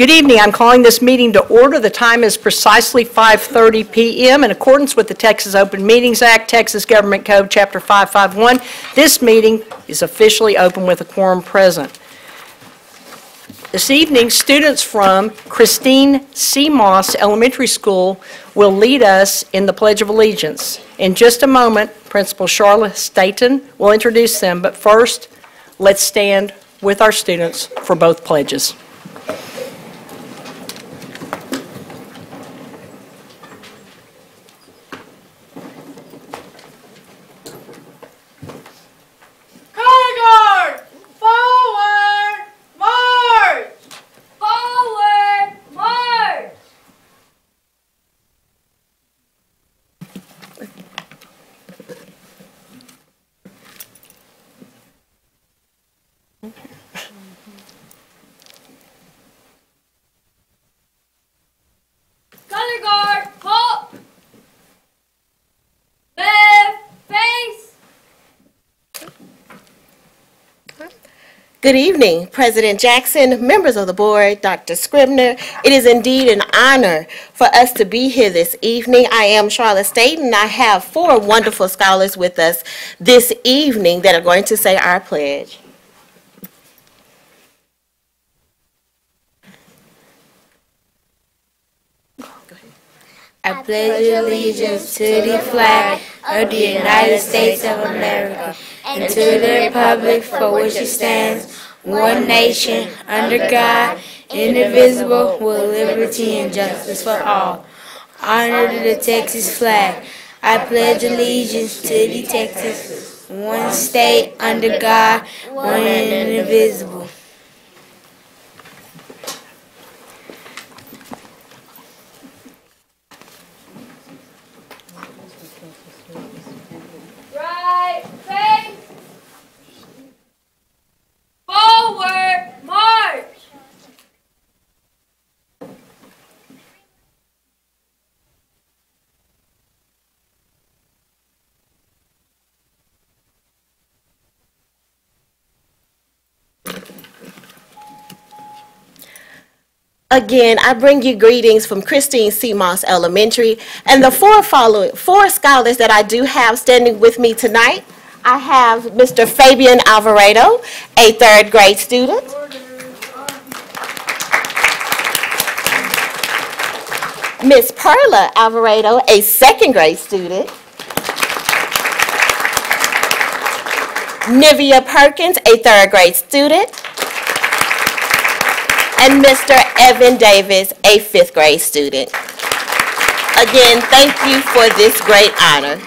Good evening. I'm calling this meeting to order. The time is precisely 5:30 p.m. in accordance with the Texas Open Meetings Act, Texas Government Code, Chapter 551. This meeting is officially open with a quorum present. This evening, students from Christine C. Moss Elementary School will lead us in the Pledge of Allegiance. In just a moment, Principal Charlotte Staten will introduce them, but first, let's stand with our students for both pledges. Good evening, President Jackson, members of the board, Dr. Scribner. It is indeed an honor for us to be here this evening. I am Charlotte Staten, and I have four wonderful scholars with us this evening that are going to say our pledge. I pledge allegiance to the flag of the United States of America and to the republic for which it stands, one nation, under God, indivisible, with liberty and justice for all. Honor to the Texas flag. I pledge allegiance to the Texas, one state, under God, one and indivisible. Forward march! Again, I bring you greetings from Christine C. Moss Elementary, and the four scholars that I do have standing with me tonight. I have Mr. Fabian Alvarado, a third grade student. Miss Perla Alvarado, a second grade student. Nivea Perkins, a third grade student. And Mr. Evan Davis, a fifth grade student. Again, thank you for this great honor.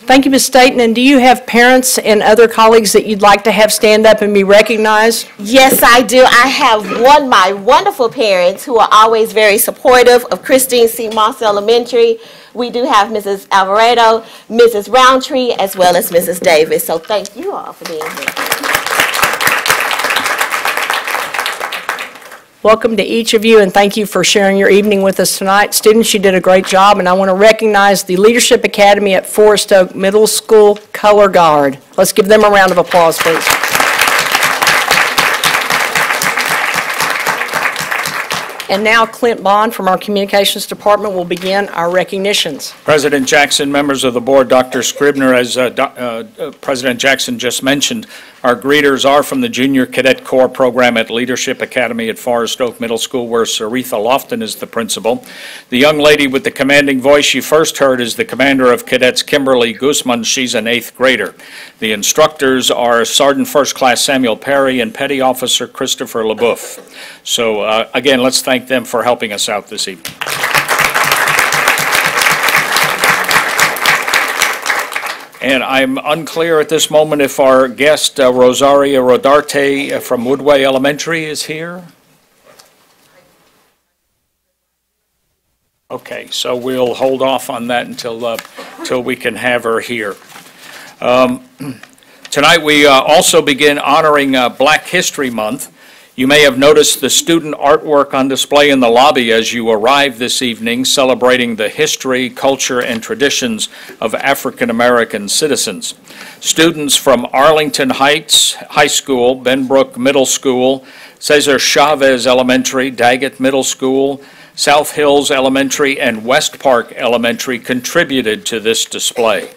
Thank you, Ms. Staten. And do you have parents and other colleagues that you'd like to have stand up and be recognized? Yes, I do. I have my wonderful parents who are always very supportive of Christine C. Moss Elementary. We do have Mrs. Alvarado, Mrs. Roundtree, as well as Mrs. Davis. So thank you all for being here. Welcome to each of you, and thank you for sharing your evening with us tonight. Students, you did a great job, and I want to recognize the Leadership Academy at Forest Oak Middle School Color Guard. Let's give them a round of applause, please. And now Clint Bond from our Communications Department will begin our recognitions. President Jackson, members of the board, Dr. Scribner, as President Jackson just mentioned, our greeters are from the Junior Cadet Corps program at Leadership Academy at Forest Oak Middle School, where Saritha Lofton is the principal. The young lady with the commanding voice you first heard is the commander of cadets, Kimberly Guzman. She's an 8th grader. The instructors are Sergeant First Class Samuel Perry and Petty Officer Christopher LaBeouf. So again, let's thank them for helping us out this evening. And I'm unclear at this moment if our guest, Rosaria Rodarte from Woodway Elementary, is here. Okay, so we'll hold off on that until we can have her here. Tonight we also begin honoring Black History Month. You may have noticed the student artwork on display in the lobby as you arrive this evening, celebrating the history, culture, and traditions of African American citizens. Students from Arlington Heights High School, Benbrook Middle School, Cesar Chavez Elementary, Daggett Middle School, South Hills Elementary, and West Park Elementary contributed to this display.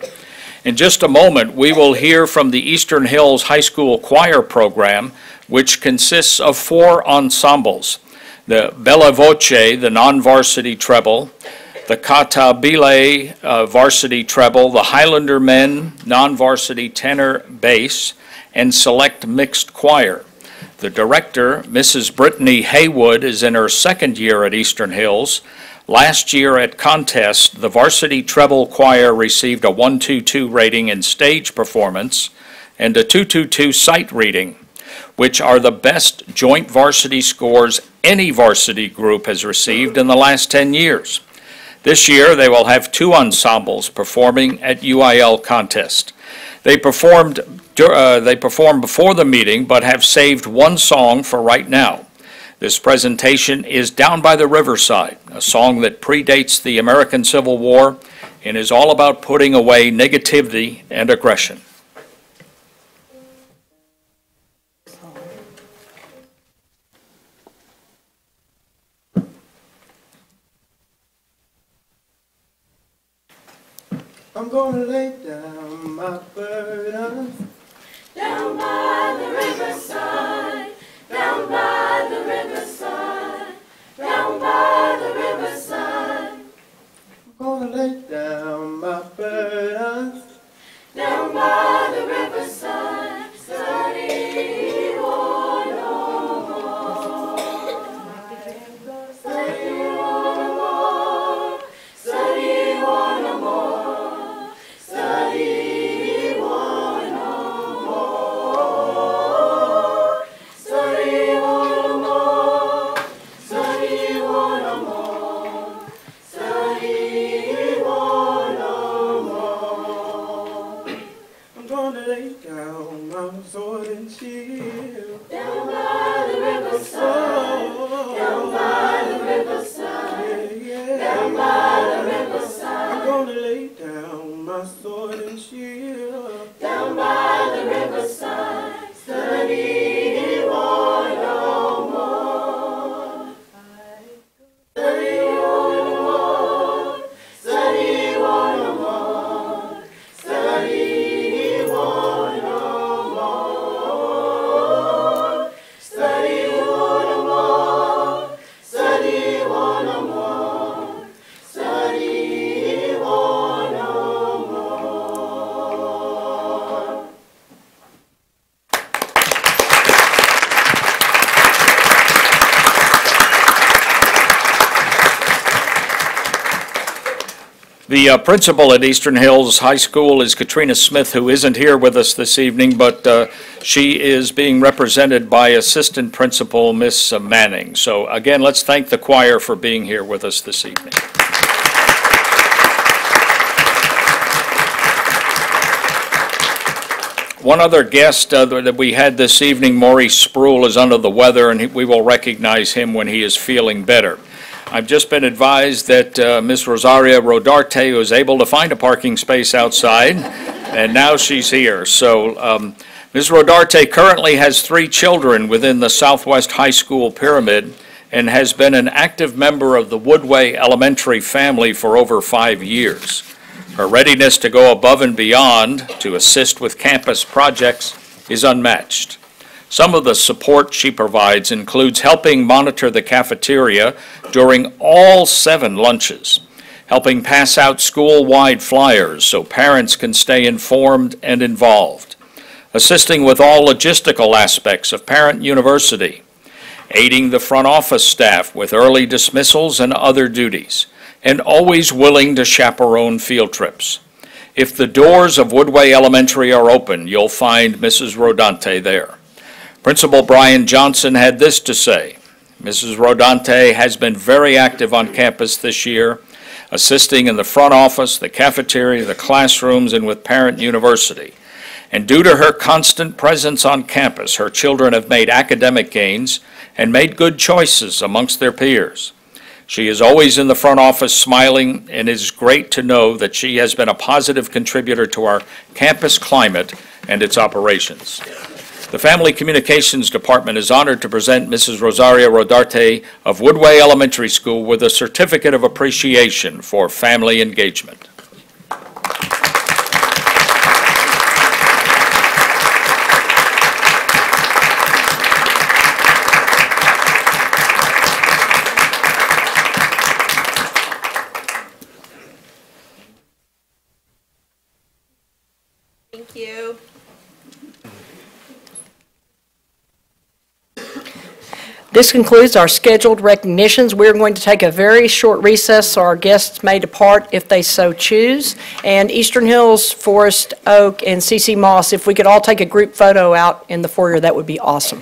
In just a moment, we will hear from the Eastern Hills High School Choir Program, which consists of 4 ensembles: the Bella Voce, the non-varsity treble, the Catabile varsity treble, the Highlander Men non-varsity tenor bass, and select mixed choir. The director, Mrs. Brittany Haywood, is in her 2nd year at Eastern Hills. Last year at contest, the varsity treble choir received a 122 rating in stage performance and a 222 sight reading, which are the best joint varsity scores any varsity group has received in the last 10 years. This year, they will have 2 ensembles performing at UIL contest. They performed before the meeting, but have saved 1 song for right now. This presentation is Down by the Riverside, a song that predates the American Civil War and is all about putting away negativity and aggression. I'm gonna lay down my burdens Down by the riverside, down by the riverside, down by the riverside. I'm gonna lay down my burdens Down by the riverside, study war no more. Study war no more. Study war no more. Study war no more. Study war no more. Study war no more. Study war no more. I'm gonna lay down my sword and shield Down by the riverside, down by the riverside, down by the riverside, I'm gonna lay down my sword and shield down by the riverside, study war no more. Study war no more, study war no more, study war no more. Study war no more, study war no more, study war no more. The principal at Eastern Hills High School is Katrina Smith, who isn't here with us this evening, but she is being represented by Assistant Principal Miss Manning. So again, let's thank the choir for being here with us this evening. One other guest that we had this evening, Maurice Spruill, is under the weather, and we will recognize him when he is feeling better. I've just been advised that Ms. Rosaria Rodarte was able to find a parking space outside, and now she's here. So Ms. Rodarte currently has 3 children within the Southwest High School pyramid and has been an active member of the Woodway Elementary family for over 5 years. Her readiness to go above and beyond to assist with campus projects is unmatched. Some of the support she provides includes helping monitor the cafeteria during all 7 lunches, helping pass out school-wide flyers so parents can stay informed and involved, assisting with all logistical aspects of Parent University, aiding the front office staff with early dismissals and other duties, and always willing to chaperone field trips. If the doors of Woodway Elementary are open, you'll find Mrs. Rodante there. Principal Brian Johnson had this to say: Mrs. Rodante has been very active on campus this year, assisting in the front office, the cafeteria, the classrooms, and with Parent University. And due to her constant presence on campus, her children have made academic gains and made good choices amongst their peers. She is always in the front office smiling, and it is great to know that she has been a positive contributor to our campus climate and its operations. The Family Communications Department is honored to present Mrs. Rosario Rodarte of Woodway Elementary School with a certificate of appreciation for family engagement. Thank you. This concludes our scheduled recognitions. We're going to take a very short recess so our guests may depart if they so choose. And Eastern Hills, Forest Oak, and CC Moss, if we could all take a group photo out in the foyer, that would be awesome.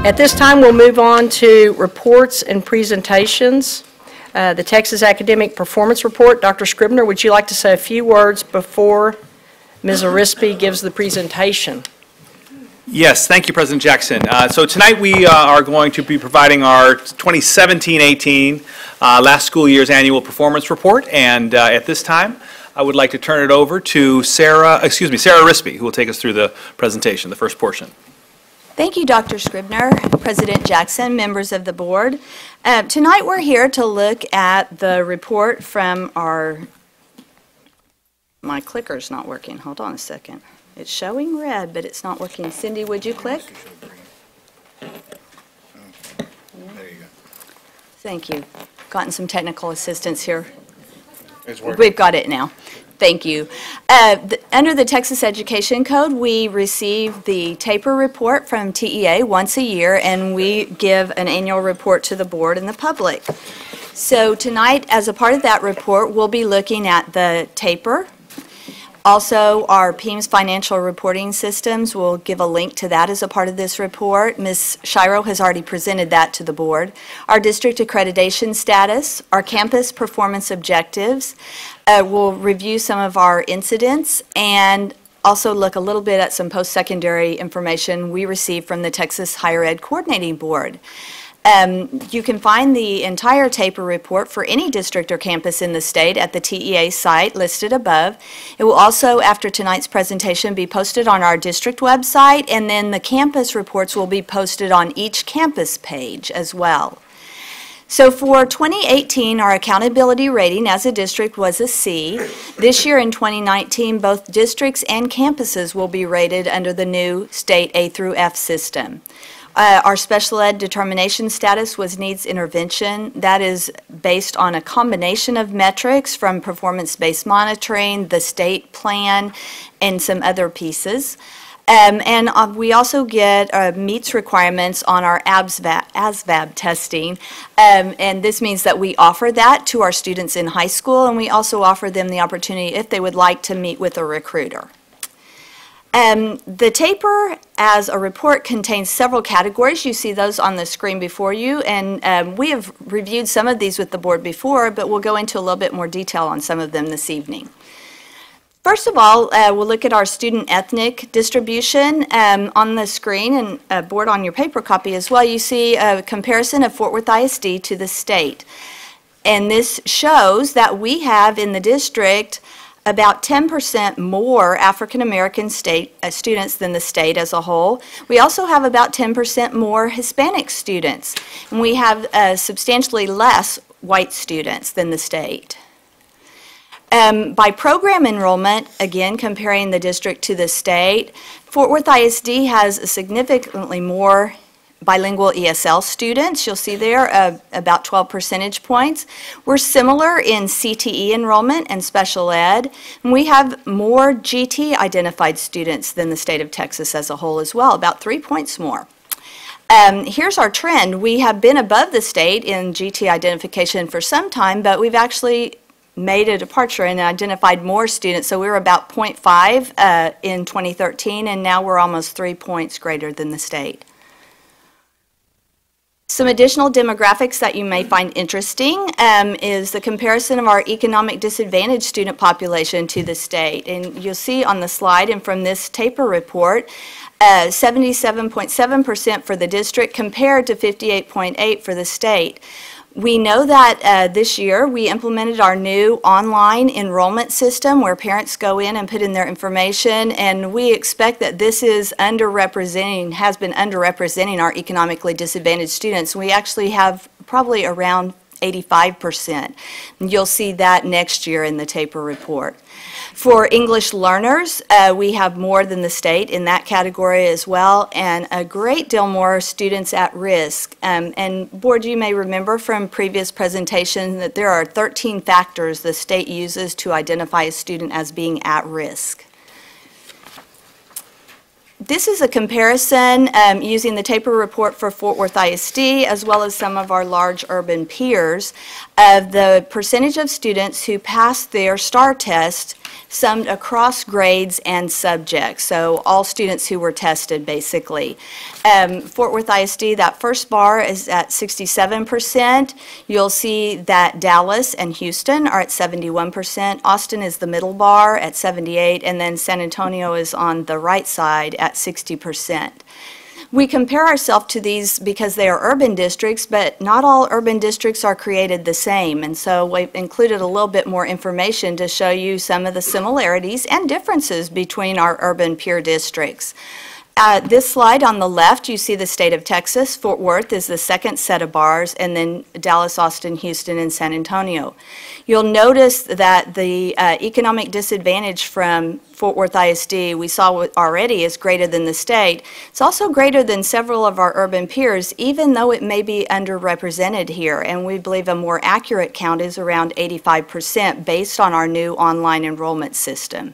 At this time, we'll move on to reports and presentations. The Texas Academic Performance Report. Dr. Scribner, would you like to say a few words before Ms. Arispe gives the presentation? Yes, thank you, President Jackson. So tonight we are going to be providing our 2017-18 last school year's annual performance report, and at this time I would like to turn it over to Sarah Arispe, who will take us through the presentation, the first portion. Thank you, Dr. Scribner, President Jackson, members of the board. Tonight we're here to look at the report from my clicker's not working. Hold on a second. It's showing red, but it's not working. Cindy, would you click? There you go. Thank you. Gotten some technical assistance here. It's working. We've got it now. Thank you. Under the Texas Education Code, we receive the TAPER report from TEA once a year, and we give an annual report to the board and the public. So tonight, as a part of that report, we'll be looking at the TAPER. Also, our PEIMS financial reporting systems, we'll give a link to that as a part of this report. Ms. Shiro has already presented that to the board. Our district accreditation status, our campus performance objectives. We'll review some of our incidents and also look a little bit at some post-secondary information we received from the Texas Higher Ed Coordinating Board. You can find the entire TAPER report for any district or campus in the state at the TEA site listed above. It will also, after tonight's presentation, be posted on our district website, and then the campus reports will be posted on each campus page as well. So for 2018, our accountability rating as a district was a C. This year in 2019, both districts and campuses will be rated under the new state A through F system. Our special ed determination status was needs intervention. That is based on a combination of metrics from performance-based monitoring, the state plan, and some other pieces. We also get meets requirements on our ASVAB testing, and this means that we offer that to our students in high school, and we also offer them the opportunity if they would like to meet with a recruiter. The TAPER as a report contains several categories. You see those on the screen before you, and we have reviewed some of these with the board before, but we'll go into a little bit more detail on some of them this evening. First of all, we'll look at our student ethnic distribution. On the screen and board on your paper copy as well, you see a comparison of Fort Worth ISD to the state. And this shows that we have in the district about 10% more African American students than the state as a whole. We also have about 10% more Hispanic students, and we have substantially less white students than the state. By program enrollment, again comparing the district to the state, Fort Worth ISD has significantly more bilingual ESL students. You'll see there about 12 percentage points. We're similar in CTE enrollment and special ed. And we have more GT identified students than the state of Texas as a whole as well, about 3 points more. Here's our trend. We have been above the state in GT identification for some time, but we've actually made a departure and identified more students. So we were about 0.5 in 2013, and now we're almost 3 points greater than the state. Some additional demographics that you may find interesting is the comparison of our economic disadvantaged student population to the state. And you'll see on the slide and from this TAPER report, 77.7% for the district compared to 58.8% for the state. We know that this year we implemented our new online enrollment system where parents go in and put in their information, and we expect that this is has been underrepresenting our economically disadvantaged students. We actually have probably around 85%. You'll see that next year in the TAPER report. For English learners, we have more than the state in that category as well, and a great deal more students at risk. And board, you may remember from previous presentations that there are 13 factors the state uses to identify a student as being at risk. This is a comparison using the TAPER report for Fort Worth ISD as well as some of our large urban peers of the percentage of students who passed their STAR test summed across grades and subjects, so all students who were tested, basically. Fort Worth ISD, that first bar is at 67%. You'll see that Dallas and Houston are at 71%. Austin is the middle bar at 78%, and then San Antonio is on the right side at 60%. We compare ourselves to these because they are urban districts, but not all urban districts are created the same. And so we've included a little bit more information to show you some of the similarities and differences between our urban peer districts. This slide on the left, you see the state of Texas. Fort Worth is the second set of bars, and then Dallas, Austin, Houston, and San Antonio. You'll notice that the economic disadvantage from Fort Worth ISD we saw already is greater than the state. It's also greater than several of our urban peers, even though it may be underrepresented here, and we believe a more accurate count is around 85% based on our new online enrollment system.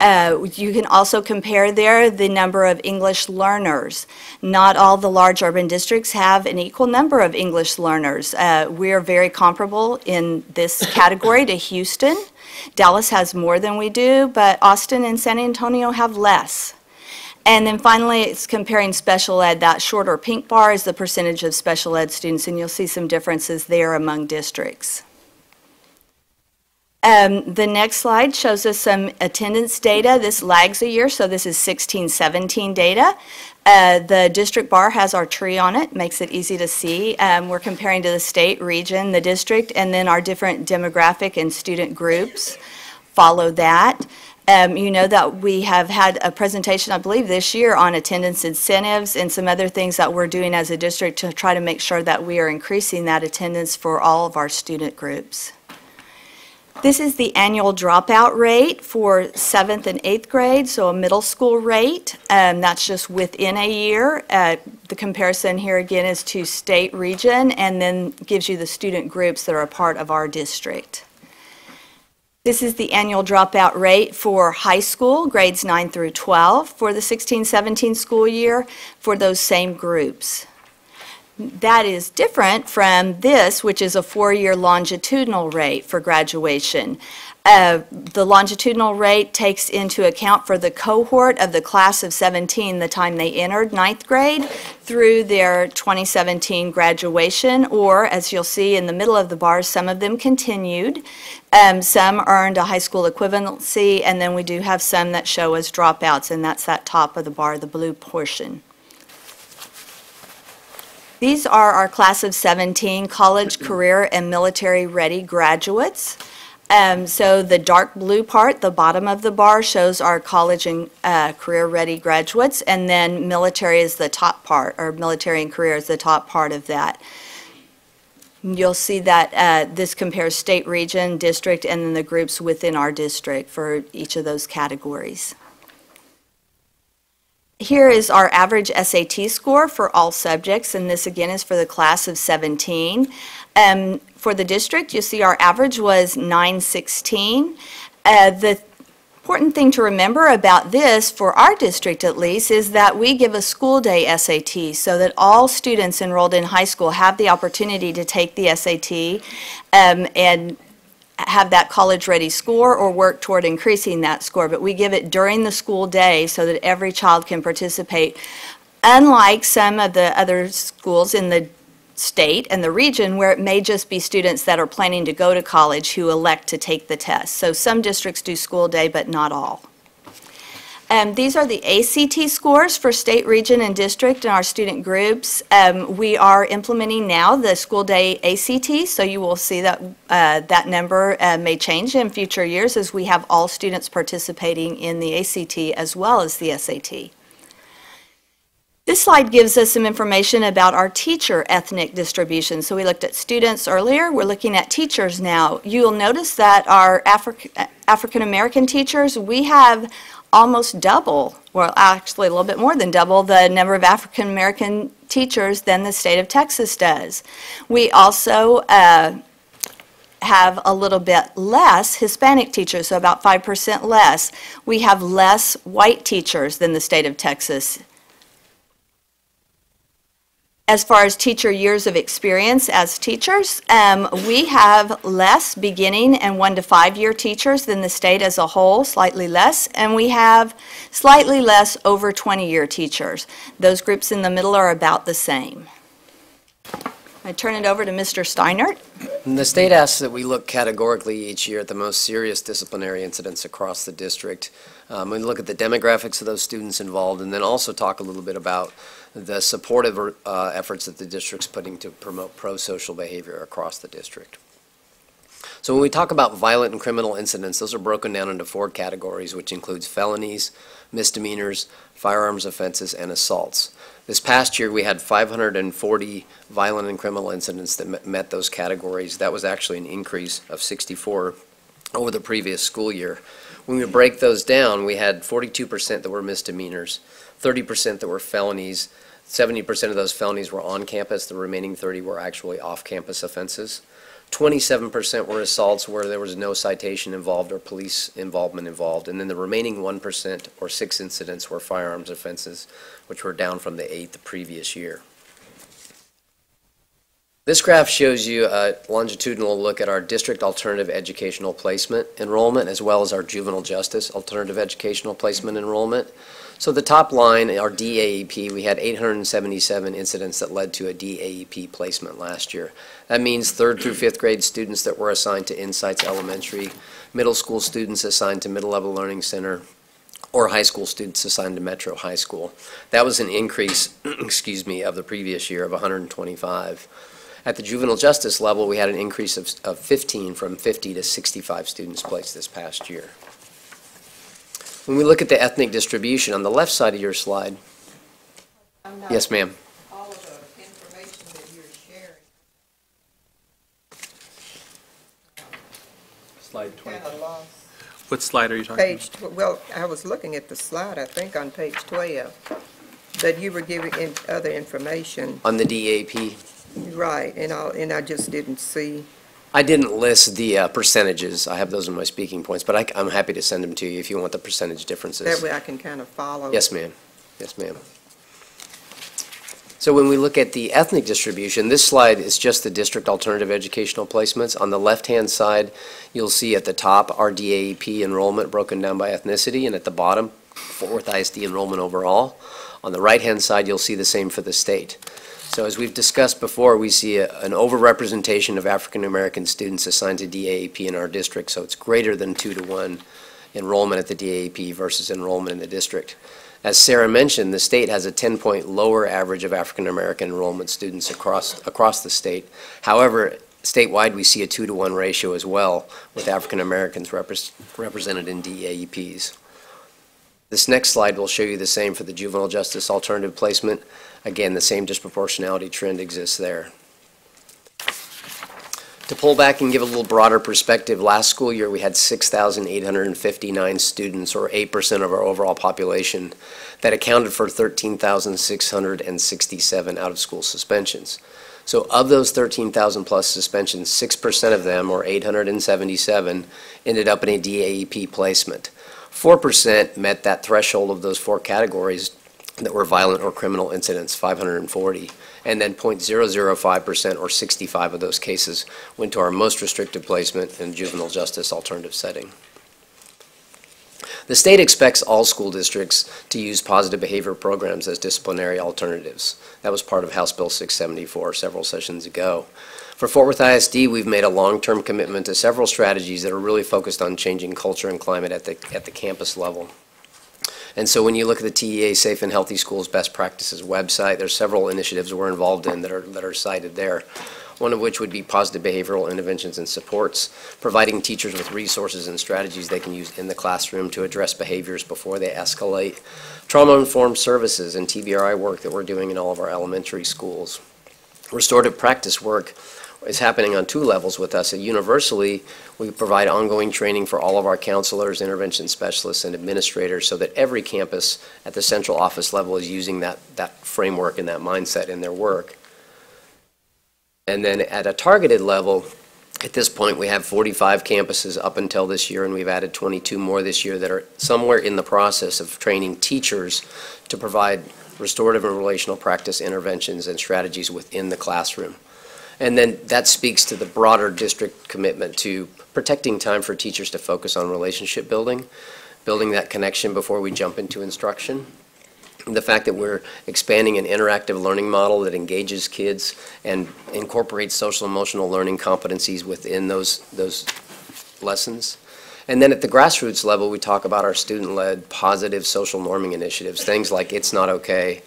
You can also compare there the number of English learners. Not all the large urban districts have an equal number of English learners. We are very comparable in this category to Houston. Dallas has more than we do, but Austin and San Antonio have less. And then finally, it's comparing special ed. That shorter pink bar is the percentage of special ed students, and you'll see some differences there among districts. The next slide shows us some attendance data. This lags a year, so this is 16-17 data. The district bar has our tree on it, makes it easy to see. We're comparing to the state, region, the district, and then our different demographic and student groups follow that. You know that we have had a presentation, I believe, this year on attendance incentives and some other things that we're doing as a district to try to make sure that we are increasing that attendance for all of our student groups. This is the annual dropout rate for 7th and 8th grade, so a middle school rate. That's just within a year. The comparison here again is to state, region, and then gives you the student groups that are a part of our district. This is the annual dropout rate for high school, grades 9 through 12, for the 16-17 school year for those same groups. That is different from this, which is a 4-year longitudinal rate for graduation. The longitudinal rate takes into account for the cohort of the class of 17, the time they entered 9th grade, through their 2017 graduation, or as you'll see in the middle of the bars, some of them continued. Some earned a high school equivalency, and then we do have some that show as dropouts, and that's that top of the bar, the blue portion. These are our class of 17 college, career, and military-ready graduates. So the dark blue part, the bottom of the bar, shows our college and career-ready graduates, and then military is the top part, or military and career is the top part of that. You'll see that this compares state, region, district, and then the groups within our district for each of those categories. Here is our average SAT score for all subjects, and this again is for the class of 17. For the district, you see our average was 916. The important thing to remember about this, for our district at least, is that we give a school day SAT so that all students enrolled in high school have the opportunity to take the SAT and have that college-ready score or work toward increasing that score. But we give it during the school day so that every child can participate. Unlike some of the other schools in the state and the region where it may just be students that are planning to go to college who elect to take the test. So some districts do school day, but not all. These are the ACT scores for state, region, and district in our student groups. We are implementing now the school day ACT, so you will see that that number may change in future years as we have all students participating in the ACT as well as the SAT. This slide gives us some information about our teacher ethnic distribution. So we looked at students earlier, we're looking at teachers now. You'll notice that our African American teachers, we have almost double, well actually a little bit more than double the number of African American teachers than the state of Texas does. We also have a little bit less Hispanic teachers, so about 5% less. We have less white teachers than the state of Texas. As far as teacher years of experience as teachers, we have less beginning and 1 to 5 year teachers than the state as a whole, slightly less, and we have slightly less over 20-year teachers. Those groups in the middle are about the same. I turn it over to Mr. Steinert. The state asks that we look categorically each year at the most serious disciplinary incidents across the district. We look at the demographics of those students involved, and then also talk a little bit about the supportive efforts that the district's putting to promote pro-social behavior across the district. So when we talk about violent and criminal incidents, those are broken down into 4 categories, which includes felonies, misdemeanors, firearms offenses, and assaults. This past year, we had 540 violent and criminal incidents that met those categories. That was actually an increase of 64 over the previous school year. When we break those down, we had 42% that were misdemeanors, 30% that were felonies, 70% of those felonies were on campus, the remaining 30 were actually off-campus offenses. 27% were assaults where there was no citation involved or police involvement involved, and then the remaining 1% or 6 incidents were firearms offenses, which were down from the 8 the previous year. This graph shows you a longitudinal look at our district alternative educational placement enrollment as well as our juvenile justice alternative educational placement enrollment. So the top line, our DAEP, we had 877 incidents that led to a DAEP placement last year. That means 3rd through 5th grade students that were assigned to Insights Elementary, middle school students assigned to Middle Level Learning Center, or high school students assigned to Metro High School. That was an increase, excuse me, of the previous year of 125. At the juvenile justice level, we had an increase of 15 from 50 to 65 students placed this past year. When we look at the ethnic distribution on the left side of your slide. Yes, ma'am. All of the information that you're sharing. Slide 20. Kind of lost. What slide are you talking about? Well, I was looking at the slide, I think on page 12, that you were giving other information. On the DAP. Right, and I just didn't see. I didn't list the percentages. I have those in my speaking points, but I'm happy to send them to you if you want the percentage differences. That way I can kind of follow. Yes, ma'am. Yes, ma'am. So when we look at the ethnic distribution, this slide is just the district alternative educational placements. On the left-hand side, you'll see at the top our DAEP enrollment broken down by ethnicity, and at the bottom, Fort Worth ISD enrollment overall. On the right-hand side, you'll see the same for the state. So as we've discussed before, we see an overrepresentation of African American students assigned to DAEP in our district, so it's greater than 2-to-1 enrollment at the DAEP versus enrollment in the district. As Sarah mentioned, the state has a 10-point lower average of African American enrollment students across the state. However, statewide we see a 2-to-1 ratio as well, with African Americans represented in DAEPs. This next slide will show you the same for the juvenile justice alternative placement. Again, the same disproportionality trend exists there. To pull back and give a little broader perspective, last school year we had 6,859 students, or 8% of our overall population, that accounted for 13,667 out-of-school suspensions. So of those 13,000 plus suspensions, 6% of them, or 877, ended up in a DAEP placement. 4% met that threshold of those 4 categories that were violent or criminal incidents, 540. And then 0.005%, or 65 of those cases, went to our most restrictive placement in juvenile justice alternative setting. The state expects all school districts to use positive behavior programs as disciplinary alternatives. That was part of House Bill 674 several sessions ago. For Fort Worth ISD, we've made a long-term commitment to several strategies that are really focused on changing culture and climate at the campus level. And so when you look at the TEA Safe and Healthy Schools Best Practices website, there's several initiatives we're involved in that are cited there. One of which would be positive behavioral interventions and supports, providing teachers with resources and strategies they can use in the classroom to address behaviors before they escalate. Trauma-informed services and TBRI work that we're doing in all of our elementary schools. Restorative practice work is happening on 2 levels with us. Universally, we provide ongoing training for all of our counselors, intervention specialists, and administrators so that every campus at the central office level is using that framework and that mindset in their work. And then at a targeted level, At this point, we have 45 campuses up until this year, and we've added 22 more this year that are somewhere in the process of training teachers to provide restorative and relational practice interventions and strategies within the classroom. And then that speaks to the broader district commitment to protecting time for teachers to focus on relationship building, building that connection before we jump into instruction. The fact that we're expanding an interactive learning model that engages kids and incorporates social emotional learning competencies within those lessons. And then at the grassroots level, we talk about our student-led positive social norming initiatives, things like It's Not Okay,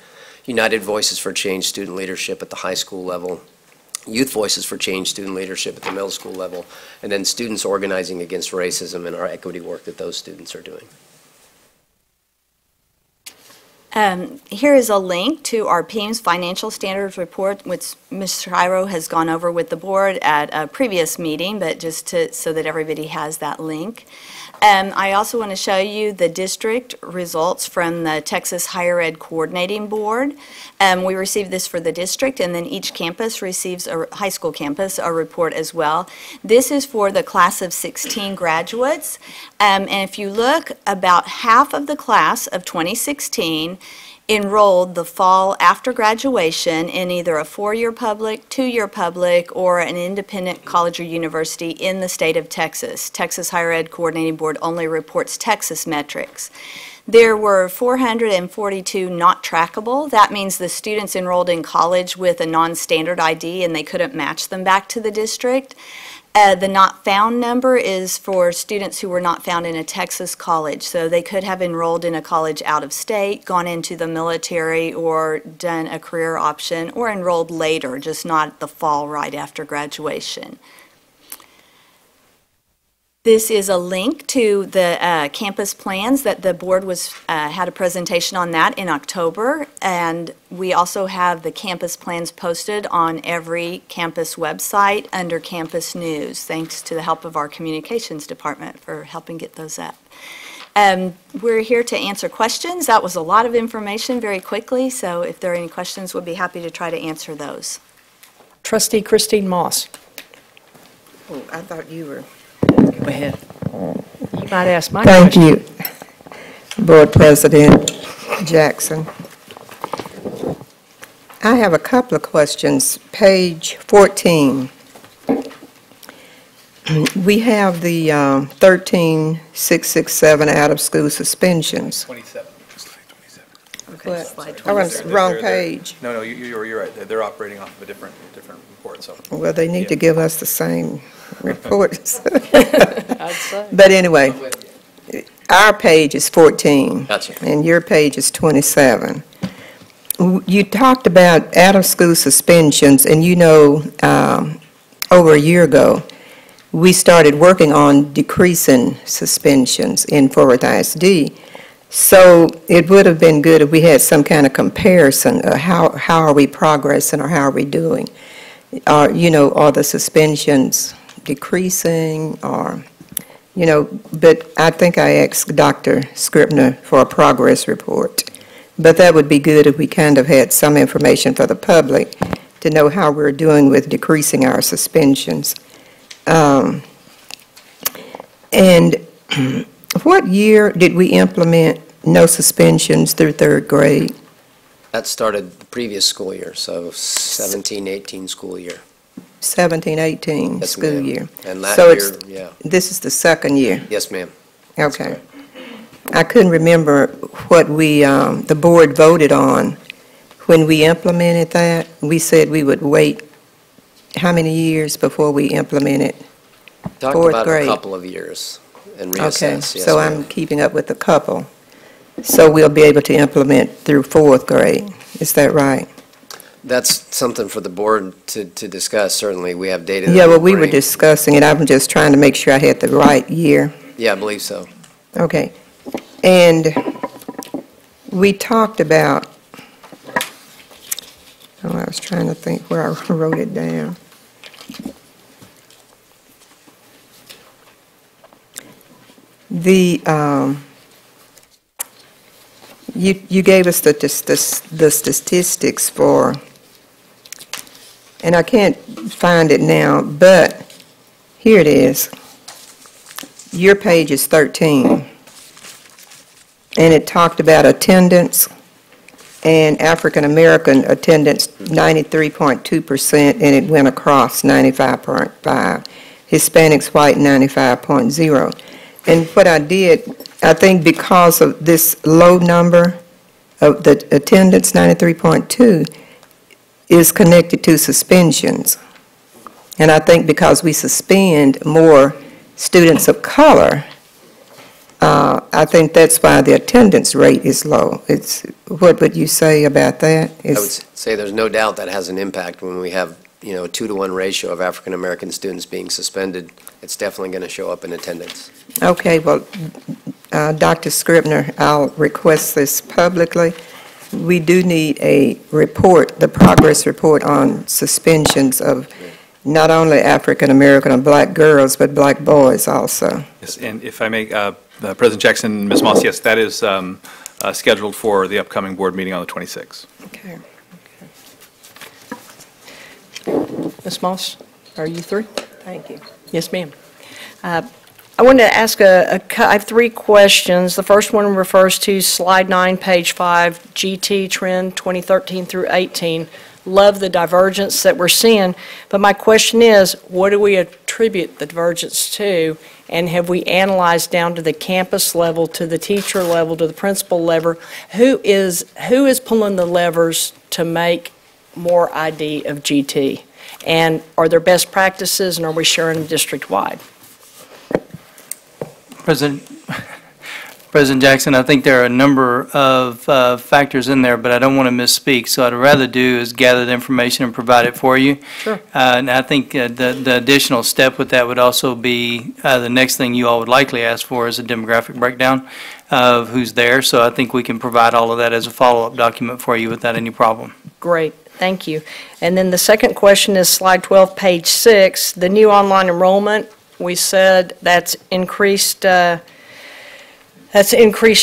United Voices for Change student leadership at the high school level, Youth Voices for Change student leadership at the middle school level, and then students organizing against racism and our equity work that those students are doing. Here is a link to our PEAMS Financial Standards Report, which Ms. Shiro has gone over with the board at a previous meeting, but just so that everybody has that link. I also want to show you the district results from the Texas Higher Ed Coordinating Board. We received this for the district, and then each campus receives, a high school campus, a report as well. This is for the class of 16 graduates. And if you look, about half of the class of 2016 enrolled the fall after graduation in either a 4-year public, 2-year public, or an independent college or university in the state of Texas. Texas Higher Ed Coordinating Board only reports Texas metrics. There were 442 not trackable. That means the students enrolled in college with a non-standard ID and they couldn't match them back to the district. The not found number is for students who were not found in a Texas college. So they could have enrolled in a college out of state, gone into the military, or done a career option, or enrolled later, just not the fall right after graduation. This is a link to the campus plans that the board had a presentation on that in October, and we also have the campus plans posted on every campus website under campus news, thanks to the help of our communications department for helping get those up. We're here to answer questions. That was a lot of information very quickly, so if there are any questions, we'll be happy to try to answer those. Trustee Christine Moss. Oh, I thought you were. Go ahead. You might ask my Thank question. you, Board President Jackson. I have a couple of questions. Page 14. We have the 13667 out-of-school suspensions. 27. Okay, slide oh, I'm wrong page. No, you're right. They're operating off of a different report, so. Well, they need to give us the same reports. I'd say. But anyway, our page is 14. Gotcha. And your page is 27. You talked about out-of-school suspensions, and you know, over a year ago, we started working on decreasing suspensions in FWISD. So it would have been good if we had some kind of comparison of how are we progressing or how are we doing. You know, are the suspensions decreasing or, you know, but I think I asked Dr. Scribner for a progress report. But that would be good if we kind of had some information for the public to know how we're doing with decreasing our suspensions. And what year did we implement no suspensions through 3rd grade? That started the previous school year, so 17-18 school year. 17-18 Yes, school ma'am. year. And that So year, yeah. This is the 2nd year? Yes, ma'am. Okay. I couldn't remember what we, the board voted on when we implemented that. We said we would wait how many years before we implemented? Talked 4th about grade. a couple of years and reassess. Okay, Yes, so ma'am. I'm keeping up with a couple. So we'll be able to implement through 4th grade. Is that right? That's something for the board to discuss, certainly. We have data. that Yeah, well, we were bring. discussing it. I'm just trying to make sure I had the right year. Yeah, I believe so. Okay. And we talked about, oh, I was trying to think where I wrote it down. The, you gave us the statistics for, and I can't find it now, but Here it is. Your page is 13. And it talked about attendance and African-American attendance 93.2%, and it went across 95.5. Hispanics, white 95.0. And what I did, I think because of this low number of the attendance, 93.2, is connected to suspensions. And I think because we suspend more students of color, I think that's why the attendance rate is low. What would you say about that? I would say there's no doubt that has an impact when we have, a 2-to-1 ratio of African-American students being suspended. It's definitely going to show up in attendance. Okay, well, Dr. Scribner, I'll request this publicly. We do need a report, the progress report on suspensions of not only African-American and black girls, but black boys also. Yes, and if I may, President Jackson, Ms. Moss, yes, that is scheduled for the upcoming board meeting on the 26th. Okay. Ms. Moss, are you through? Thank you. Yes, ma'am. I wanted to ask I have 3 questions. The first one refers to slide 9, page 5, GT trend 2013 through 18. Love the divergence that we're seeing, but my question is, what do we attribute the divergence to, and have we analyzed down to the campus level, to the teacher level, to the principal level? Who is pulling the levers to make more ID of GT? And are there best practices, and are we sharing them district-wide? President Jackson, I think there are a number of factors in there, but I don't want to misspeak. So what I'd rather do is gather the information and provide it for you. Sure. And I think the additional step with that would also be the next thing you all would likely ask for is a demographic breakdown of who's there. So I think we can provide all of that as a follow-up document for you without any problem. Great. Thank you. And then the second question is slide 12, page 6. The new online enrollment, we said that's increased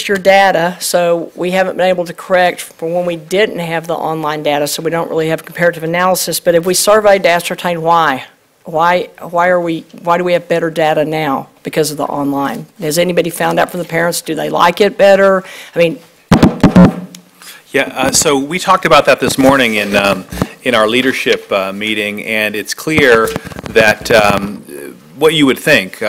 your data, so we haven't been able to correct for when we didn't have the online data, so we don't really have comparative analysis. But if we surveyed to ascertain why do we have better data now because of the online? Has anybody found out from the parents? Do they like it better? I mean, Yeah, so we talked about that this morning in our leadership meeting, and it's clear that what you would think,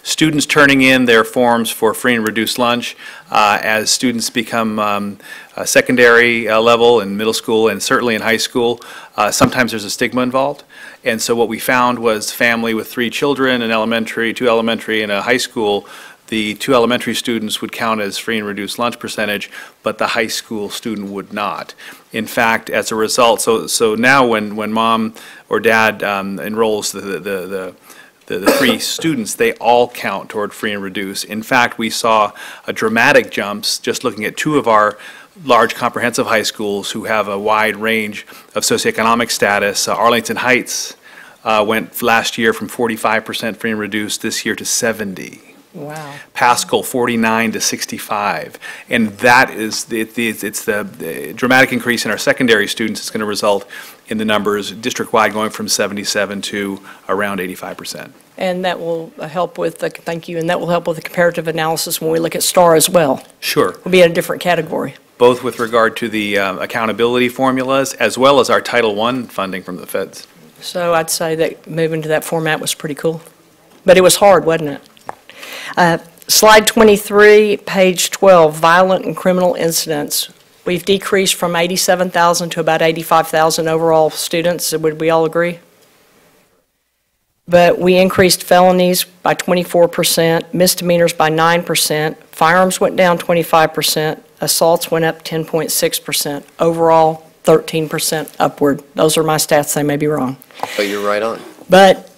students turning in their forms for free and reduced lunch as students become secondary level in middle school and certainly in high school, sometimes there's a stigma involved. And so what we found was family with 3 children, an elementary, 2 elementary, and a high school. The 2 elementary students would count as free and reduced lunch percentage, but the high school student would not. In fact, as a result, so now when mom or dad enrolls the 3 students, they all count toward free and reduced. In fact, we saw a dramatic jumps just looking at 2 of our large comprehensive high schools who have a wide range of socioeconomic status. Arlington Heights went last year from 45% free and reduced this year to 70%. wow. Pascal 49 to 65, and that is it's the dramatic increase in our secondary students. It's going to result in the numbers district-wide going from 77 to around 85%. And that will help with the, thank you, and that will help with the comparative analysis when we look at STAR as well. Sure. We'll be in a different category. Both with regard to the accountability formulas as well as our Title I funding from the feds. So I'd say that moving to that format was pretty cool. But it was hard, wasn't it? Slide 23, page 12, violent and criminal incidents. We've decreased from 87,000 to about 85,000 overall students. Would we all agree? But we increased felonies by 24%, misdemeanors by 9%, firearms went down 25%, assaults went up 10.6%, overall 13% upward. Those are my stats, they may be wrong. But you're right on. But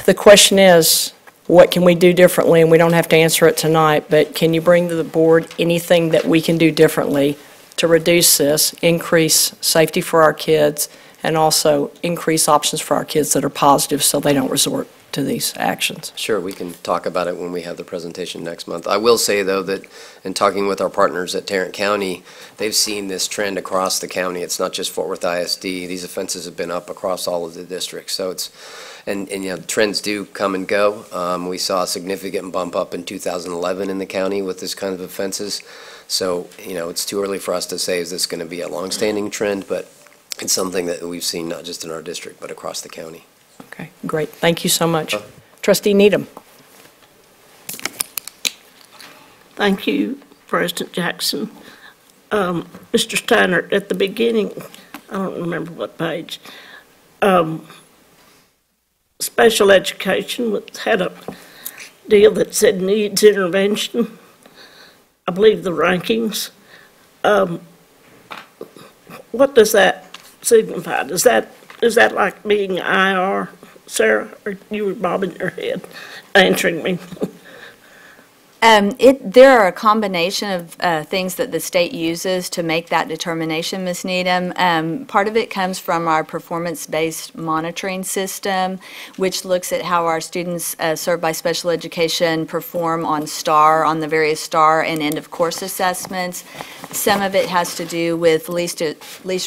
the question is, what can we do differently? And we don't have to answer it tonight, but can you bring to the board anything that we can do differently to reduce this, increase safety for our kids, and also increase options for our kids that are positive so they don't resort to these actions? Sure, we can talk about it when we have the presentation next month. I will say, though, that in talking with our partners at Tarrant County, they've seen this trend across the county. It's not just Fort Worth ISD. These offenses have been up across all of the districts. So it's, and you know, trends do come and go. We saw a significant bump up in 2011 in the county with this kind of offenses. So, you know, it's too early for us to say, is this going to be a longstanding trend? But it's something that we've seen not just in our district, but across the county. Okay, great. Thank you so much. Trustee Needham. Thank you, President Jackson. Mr. Steiner, at the beginning, I don't remember what page, special education had a deal that said needs intervention. I believe the rankings. What does that signify? Is that like being IR, Sarah, or you were bobbing your head answering me? There are a combination of things that the state uses to make that determination, Ms. Needham. Part of it comes from our performance-based monitoring system, which looks at how our students served by special education perform on the various STAR and end-of-course assessments. Some of it has to do with least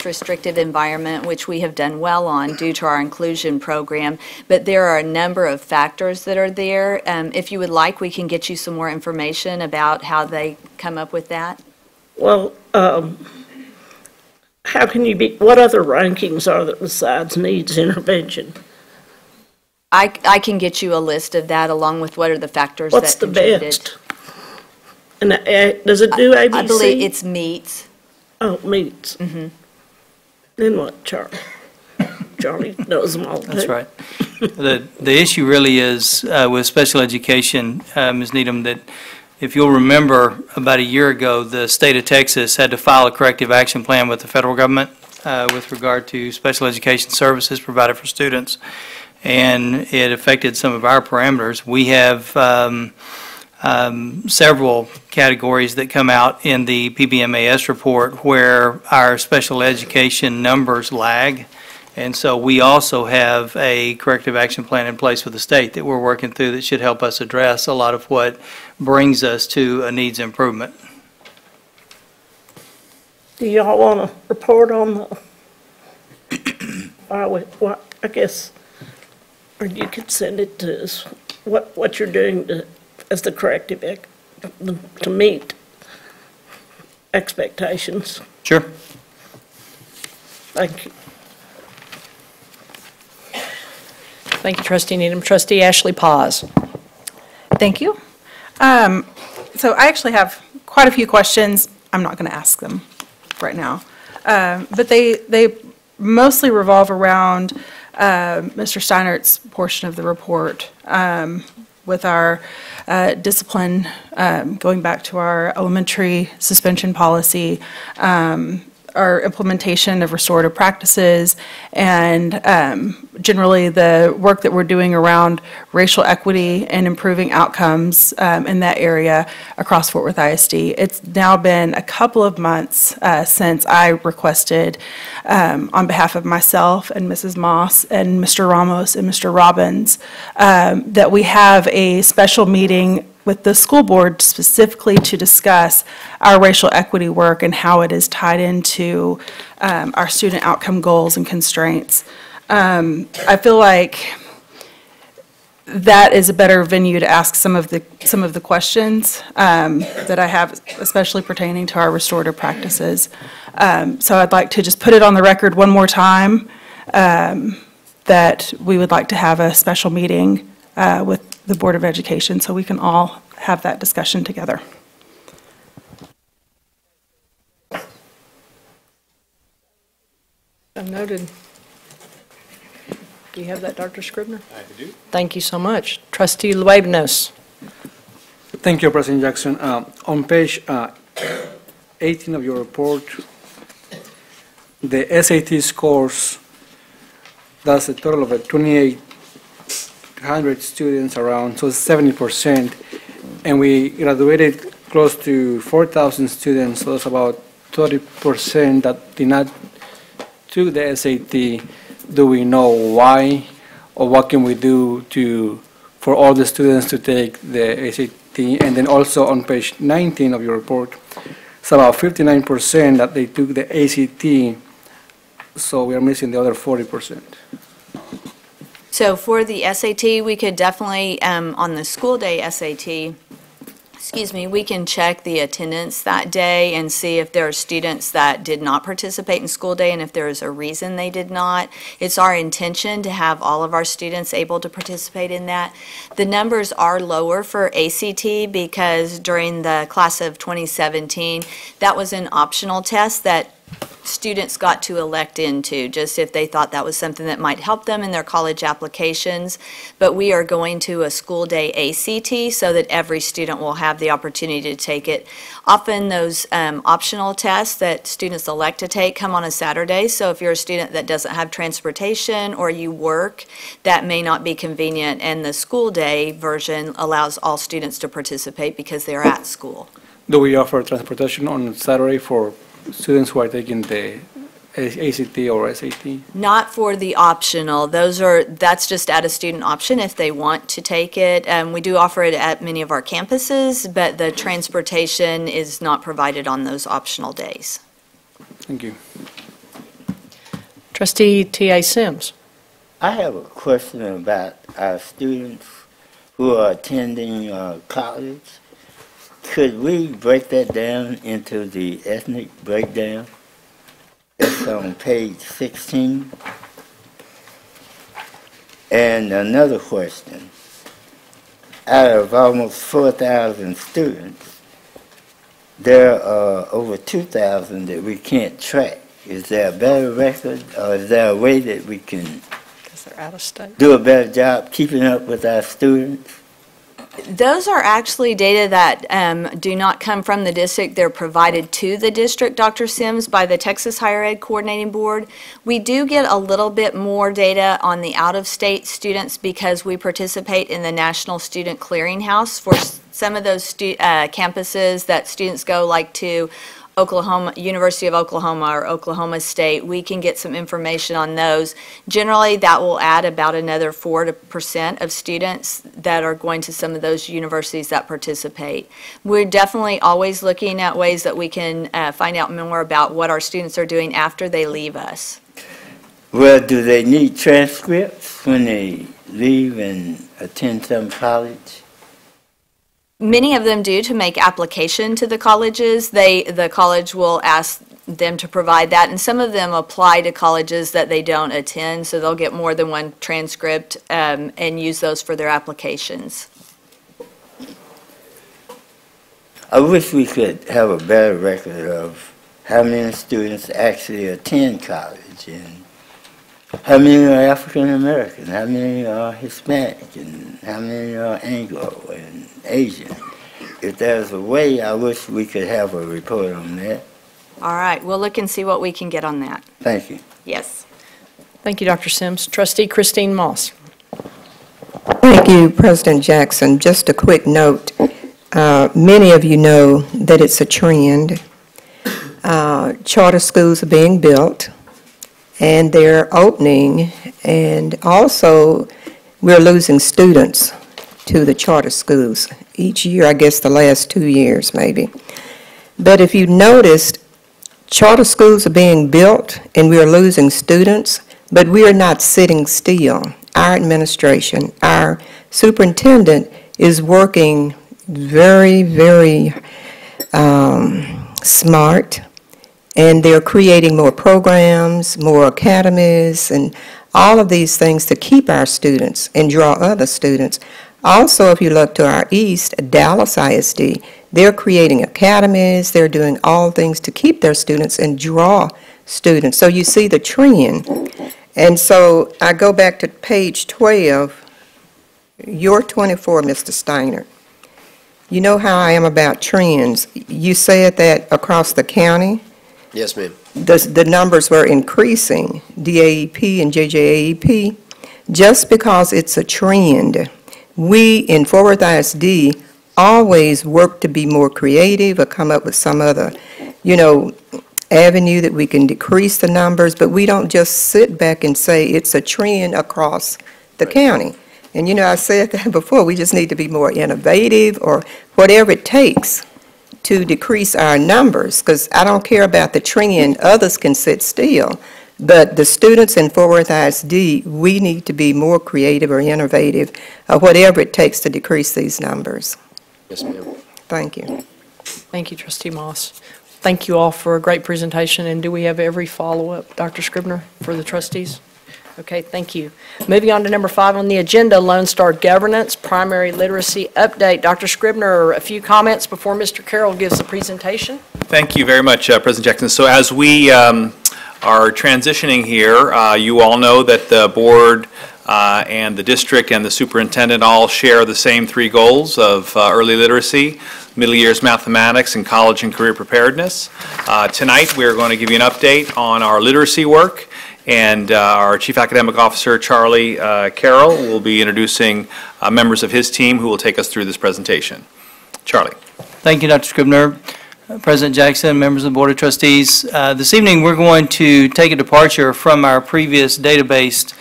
restrictive environment, which we have done well on due to our inclusion program. But there are a number of factors that are there. If you would like, we can get you some more information about how they come up with that. Well, how can you what other rankings are there besides needs intervention? I can get you a list of that along with what are the factors What's that the best? And does it do ABC? I believe it's meets. Oh, meets. Mm-hmm. Then what, Charlie? Charlie knows them all. That's right. The issue really is with special education, Ms. Needham, that if you'll remember about a year ago, the state of Texas had to file a corrective action plan with the federal government with regard to special education services provided for students, and it affected some of our parameters. We have several categories that come out in the PBMAS report where our special education numbers lag. And so we also have a corrective action plan in place with the state that we're working through that should help us address a lot of what brings us to a needs improvement. Do y'all want to report on the, I guess, or you could send it to us, what you're doing as the corrective to meet expectations? Sure. Thank you. Thank you, Trustee Needham. Trustee Ashley Paz. Thank you. So I actually have quite a few questions. I'm not going to ask them right now. But they mostly revolve around Mr. Steinert's portion of the report with our discipline, going back to our elementary suspension policy, our implementation of restorative practices, and generally the work that we're doing around racial equity and improving outcomes in that area across Fort Worth ISD. It's now been a couple of months since I requested on behalf of myself and Mrs. Moss and Mr. Ramos and Mr. Robbins that we have a special meeting with the school board specifically to discuss our racial equity work and how it is tied into our student outcome goals and constraints. I feel like that is a better venue to ask some of the questions that I have, especially pertaining to our restorative practices. So I'd like to just put it on the record one more time that we would like to have a special meeting with the Board of Education so we can all have that discussion together. Noted. Do you have that, Dr. Scribner? I do. Thank you so much. Trustee Luebnos. Thank you, President Jackson. On page 18 of your report, the SAT scores, that's a total of 2,800 students around, so 70%. And we graduated close to 4,000 students, so that's about 30% that did not took the SAT. Do we know why or what can we do for all the students to take the ACT? And then also on page 19 of your report, it's about 59% that they took the ACT, so we are missing the other 40%. So for the SAT, we could definitely, on the school day SAT, we can check the attendance that day and see if there are students that did not participate in school day and if there is a reason they did not. It's our intention to have all of our students able to participate in that. The numbers are lower for ACT because during the class of 2017, that was an optional test that students got to elect into, just if they thought that was something that might help them in their college applications. But we are going to a school day ACT so that every student will have the opportunity to take it. Often those optional tests that students elect to take come on a Saturday, so if you're a student that doesn't have transportation or you work, that may not be convenient, and the school day version allows all students to participate because they're at school. Do we offer transportation on Saturday for students who are taking the ACT or SAT? Not for the optional. That's just at a student option if they want to take it. We do offer it at many of our campuses, but the transportation is not provided on those optional days. Thank you. Trustee T.A. Sims. I have a question about our students who are attending college. Could we break that down into the ethnic breakdown? It's on page 16. And another question. Out of almost 4,000 students, there are over 2,000 that we can't track. Is there a better record, or is there a way that we can out of state. Do a better job keeping up with our students? Those are actually data that do not come from the district. They're provided to the district, Dr. Sims, by the Texas Higher Ed Coordinating Board. We do get a little bit more data on the out-of-state students because we participate in the National Student Clearinghouse for some of those campuses that students go, like to Oklahoma, University of Oklahoma or Oklahoma State. We can get some information on those. Generally, that will add about another 4% of students that are going to some of those universities that participate. We're definitely always looking at ways that we can find out more about what our students are doing after they leave us. Well, do they need transcripts when they leave and attend some college? Many of them do to make application to the colleges. The college will ask them to provide that, and some of them apply to colleges that they don't attend, so they'll get more than one transcript and use those for their applications. I wish we could have a better record of how many students actually attend college, and how many are African American, how many are Hispanic, and how many are Anglo and Asian. If there's a way, I wish we could have a report on that. All right, we'll look and see what we can get on that. Thank you. Yes. Thank you, Dr. Sims. Trustee Christine Moss. Thank you, President Jackson. Just a quick note. Many of you know that it's a trend. Charter schools are being built, and they're opening, and also we're losing students to the charter schools each year, I guess the last 2 years maybe. But if you noticed, charter schools are being built and we are losing students, but we are not sitting still. Our administration, our superintendent is working very, very smart, and they're creating more programs, more academies, and all of these things to keep our students and draw other students. Also, if you look to our east, Dallas ISD, they're creating academies, they're doing all things to keep their students and draw students. So you see the trend. And so I go back to page 12, your 24, Mr. Steiner. You know how I am about trends. You said that across the county, Yes, ma'am. the numbers were increasing, DAEP and JJAEP, just because it's a trend. We in Fort Worth ISD always work to be more creative or come up with some other, avenue that we can decrease the numbers, but we don't just sit back and say it's a trend across the county. And you know, I said that before, we just need to be more innovative or whatever it takes to decrease our numbers, because I don't care about the trend, others can sit still. But the students in Fort Worth ISD, we need to be more creative or innovative, or whatever it takes to decrease these numbers. Yes, ma'am. Thank you. Thank you, Trustee Moss. Thank you all for a great presentation, and do we have every follow-up, Dr. Scribner, for the trustees? Okay, thank you. Moving on to number 5 on the agenda, Lone Star Governance, Primary Literacy Update. Dr. Scribner, a few comments before Mr. Carroll gives the presentation. Thank you very much, President Jackson. So as we are transitioning here, you all know that the board and the district and the superintendent all share the same 3 goals of early literacy, middle years mathematics, and college and career preparedness. Tonight we're going to give you an update on our literacy work, and our Chief Academic Officer, Charlie Carroll, will be introducing members of his team who will take us through this presentation. Charlie. Thank you, Dr. Scribner. President Jackson, members of the Board of Trustees. This evening we're going to take a departure from our previous database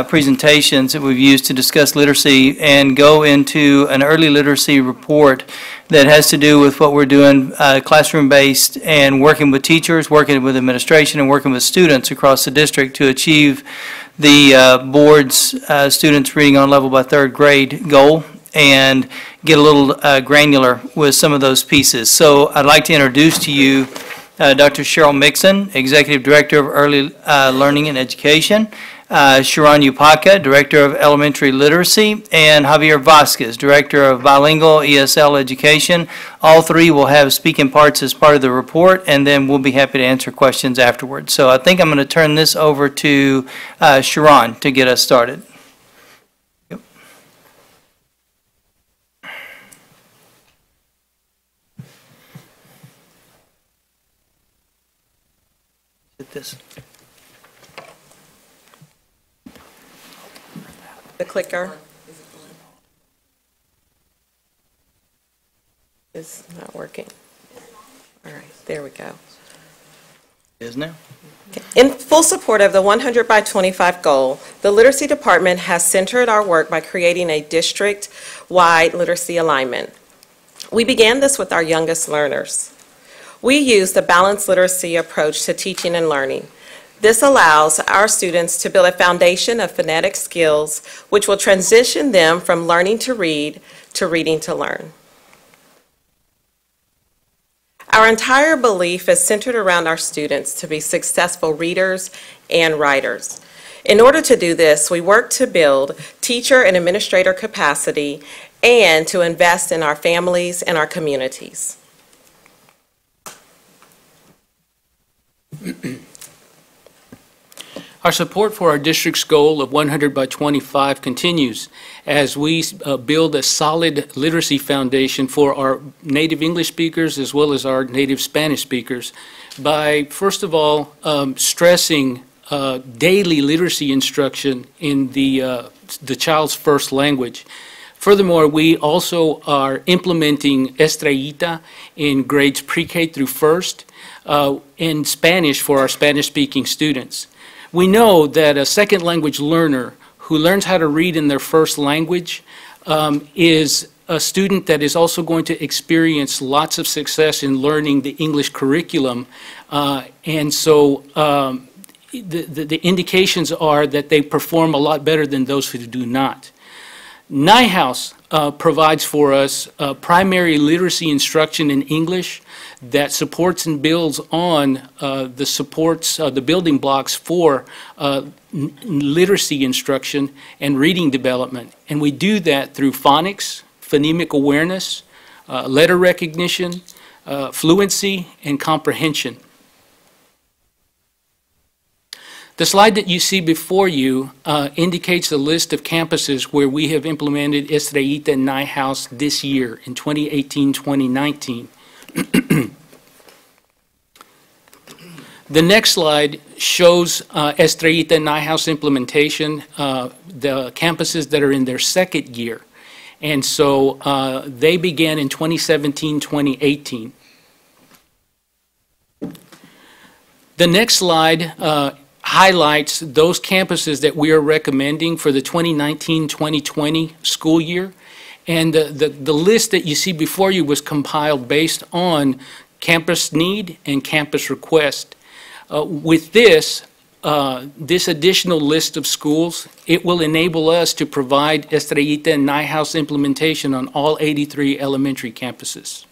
presentations that we've used to discuss literacy and go into an early literacy report that has to do with what we're doing classroom-based and working with teachers, working with administration, and working with students across the district to achieve the board's students reading on level by 3rd grade goal, and get a little granular with some of those pieces. So I'd like to introduce to you Dr. Cheryl Mixon, Executive Director of Early Learning and Education, Sharon Upaka, Director of Elementary Literacy, and Javier Vasquez, Director of Bilingual ESL Education. All 3 will have speaking parts as part of the report, and then we'll be happy to answer questions afterwards. So I think I'm going to turn this over to Sharon to get us started. This. The clicker is not working. All right, there we go. It is now. In full support of the 100 by 25 goal, the Literacy Department has centered our work by creating a district-wide literacy alignment. We began this with our youngest learners. We use the balanced literacy approach to teaching and learning. This allows our students to build a foundation of phonetic skills, which will transition them from learning to read to reading to learn. Our entire belief is centered around our students to be successful readers and writers. In order to do this, we work to build teacher and administrator capacity and to invest in our families and our communities. Our support for our district's goal of 100 by 25 continues as we build a solid literacy foundation for our native English speakers as well as our native Spanish speakers by, first of all, stressing daily literacy instruction in the child's first language. Furthermore, we also are implementing Estrellita in grades pre-K through first in Spanish for our Spanish-speaking students. We know that a second language learner who learns how to read in their first language is a student that is also going to experience lots of success in learning the English curriculum. And so the indications are that they perform a lot better than those who do not. NIHouse provides for us primary literacy instruction in English that supports and builds on the building blocks for literacy instruction and reading development. And we do that through phonics, phonemic awareness, letter recognition, fluency, and comprehension. The slide that you see before you indicates a list of campuses where we have implemented Estrellita and NIHouse this year in 2018-2019. The next slide shows Estrellita and NIHouse implementation, the campuses that are in their second year. And so they began in 2017-2018. The next slide highlights those campuses that we are recommending for the 2019-2020 school year. And the list that you see before you was compiled based on campus need and campus request. With this additional list of schools, it will enable us to provide Estrellita and Nighthouse implementation on all 83 elementary campuses.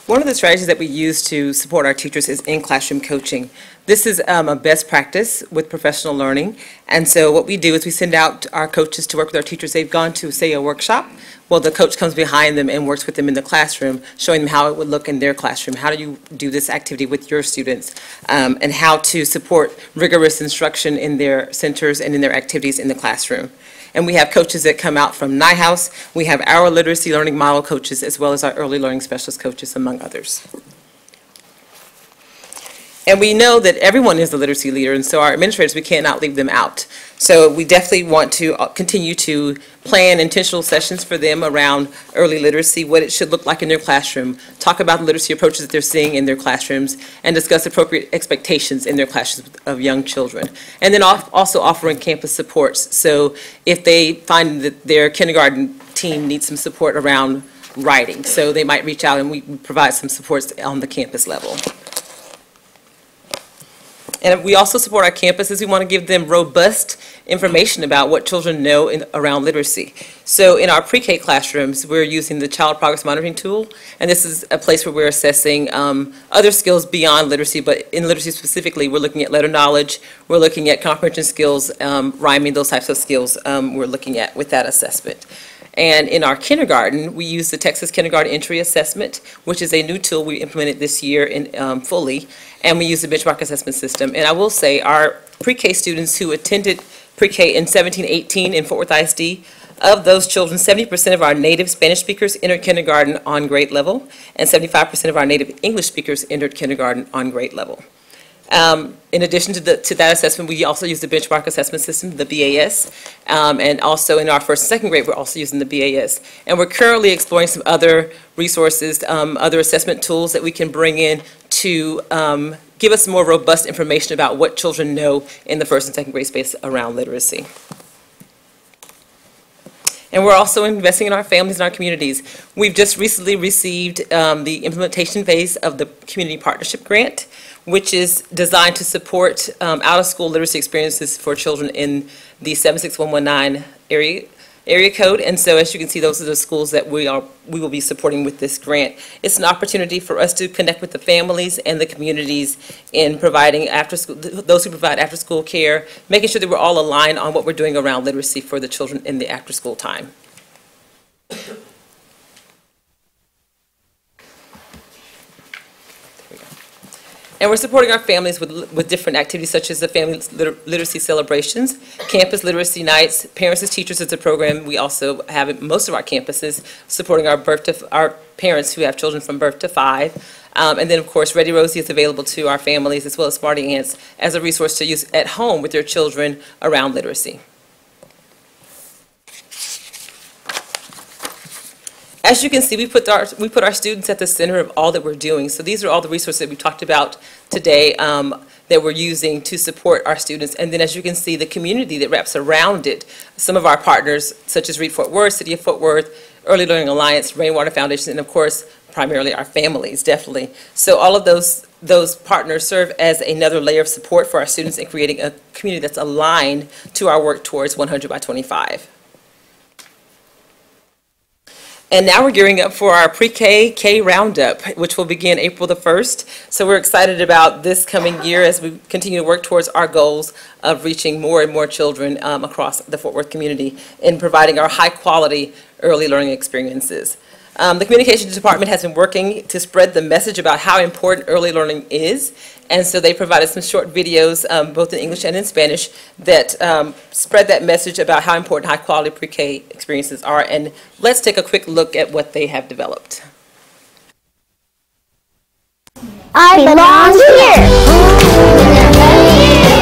One of the strategies that we use to support our teachers is in-classroom coaching. This is a best practice with professional learning. And so what we do is we send out our coaches to work with our teachers. They've gone to, say, a workshop. Well, the coach comes behind them and works with them in the classroom, showing them how it would look in their classroom. How do you do this activity with your students? And how to support rigorous instruction in their centers and in their activities in the classroom. And we have coaches that come out from Nighthouse. We have our literacy learning model coaches as well as our early learning specialist coaches, among others. And we know that everyone is a literacy leader, and so our administrators, we cannot leave them out. So we definitely want to continue to plan intentional sessions for them around early literacy, what it should look like in their classroom, talk about the literacy approaches that they're seeing in their classrooms, and discuss appropriate expectations in their classrooms of young children. And then also offering campus supports. So if they find that their kindergarten team needs some support around writing, so they might reach out and we provide some supports on the campus level. And we also support our campuses. We want to give them robust information about what children know around literacy. So in our pre-K classrooms, we're using the Child Progress Monitoring Tool, and this is a place where we're assessing other skills beyond literacy, but in literacy specifically, we're looking at letter knowledge, we're looking at comprehension skills, rhyming, those types of skills we're looking at with that assessment. And in our kindergarten, we use the Texas Kindergarten Entry Assessment, which is a new tool we implemented this year fully, and we use the benchmark assessment system. And I will say our pre-K students who attended pre-K in 17-18 in Fort Worth ISD, of those children, 70% of our native Spanish speakers entered kindergarten on grade level, and 75% of our native English speakers entered kindergarten on grade level. In addition to that assessment, we also use the benchmark assessment system, the BAS, and also in our first and second grade, we're also using the BAS. And we're currently exploring some other resources, other assessment tools that we can bring in to give us more robust information about what children know in the first and second grade space around literacy. And we're also investing in our families and our communities. We've just recently received the implementation phase of the Community Partnership Grant, which is designed to support out-of-school literacy experiences for children in the 76119 area code. And so as you can see, those are the schools that we will be supporting with this grant. It's an opportunity for us to connect with the families and the communities in providing those who provide after-school care, making sure that we're all aligned on what we're doing around literacy for the children in the after-school time. And we're supporting our families with different activities such as the family literacy celebrations, campus literacy nights, Parents as Teachers is a program we also have at most of our campuses, supporting our parents who have children from birth to 5. And then, of course, Ready Rosie is available to our families as well as Smarty Ants as a resource to use at home with their children around literacy. As you can see, we put our students at the center of all that we're doing. So these are all the resources that we talked about today that we're using to support our students. And then as you can see, the community that wraps around it, some of our partners such as Read Fort Worth, City of Fort Worth, Early Learning Alliance, Rainwater Foundation, and of course, primarily our families, definitely. So all of those partners serve as another layer of support for our students in creating a community that's aligned to our work towards 100 by 25. And now we're gearing up for our pre-K K Roundup, which will begin April the 1st. So we're excited about this coming year as we continue to work towards our goals of reaching more and more children across the Fort Worth community in providing our high-quality early learning experiences. The Communications Department has been working to spread the message about how important early learning is, and so they provided some short videos, both in English and in Spanish, that spread that message about how important high-quality pre-K experiences are. And let's take a quick look at what they have developed. I belong here!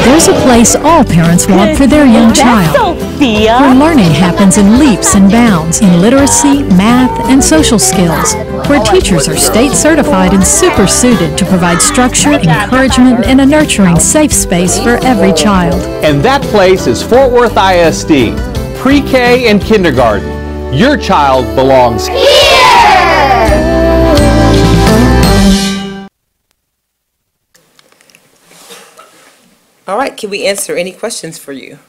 There's a place all parents want for their young child, where learning happens in leaps and bounds in literacy, math, and social skills. where teachers are state certified and super suited to provide structure, encouragement, and a nurturing, safe space for every child. And that place is Fort Worth ISD, pre-K and kindergarten. Your child belongs here! All right, can we answer any questions for you?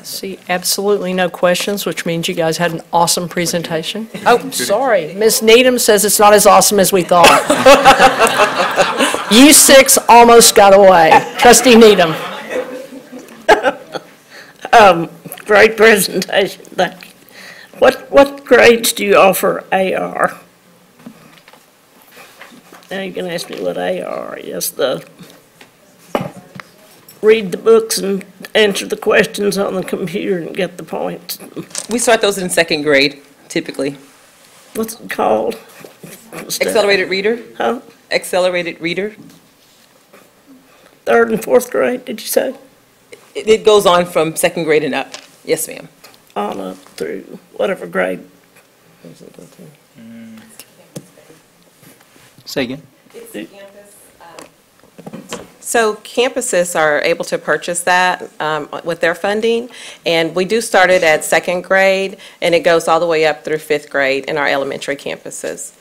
See, absolutely no questions, which means you guys had an awesome presentation. Oh, sorry, Ms. Needham says it's not as awesome as we thought. You six almost got away. Trustee Needham. Great presentation, thank you. What grades do you offer AR? Now you can ask me what AR is. Read the books and answer the questions on the computer and get the points. We start those in second grade, typically. What's it called? Accelerated reader? Huh? Accelerated reader. Third and fourth grade, did you say? It goes on from second grade and up. Yes, ma'am. On up through whatever grade. Say again. So campuses are able to purchase that with their funding, and we do start it at second grade, and it goes all the way up through fifth grade in our elementary campuses.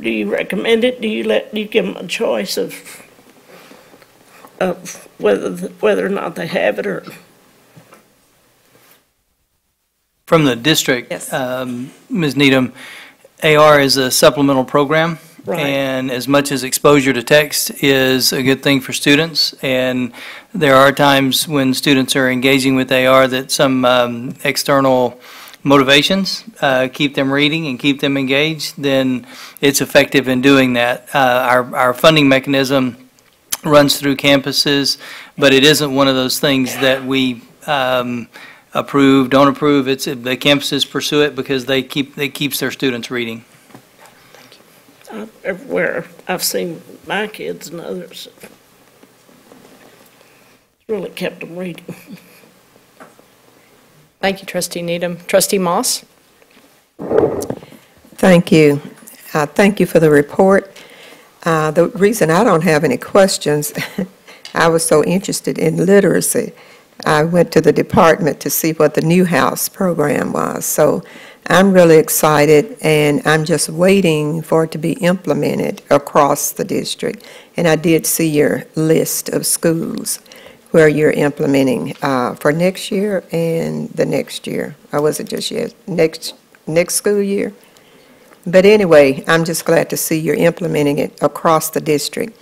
Do you recommend it? Do you give them a choice of whether or not they have it, or? From the district, Ms. Needham, AR is a supplemental program. Right. And as much as exposure to text is a good thing for students, and there are times when students are engaging with AR that some external motivations keep them reading and keep them engaged, then it's effective in doing that. Our funding mechanism runs through campuses, but it isn't one of those things that we approve, don't approve. It's the campuses pursue it because it keeps their students reading. Everywhere I've seen my kids and others, it's really kept them reading. Thank you, Trustee Needham. Trustee Moss? Thank you. Thank you for the report. The reason I don't have any questions, I was so interested in literacy. I went to the department to see what the Newhouse program was. So I'm really excited, and I'm just waiting for it to be implemented across the district. And I did see your list of schools where you're implementing for next year and the next year. Or was it just yet? Next school year? But anyway, I'm just glad to see you're implementing it across the district.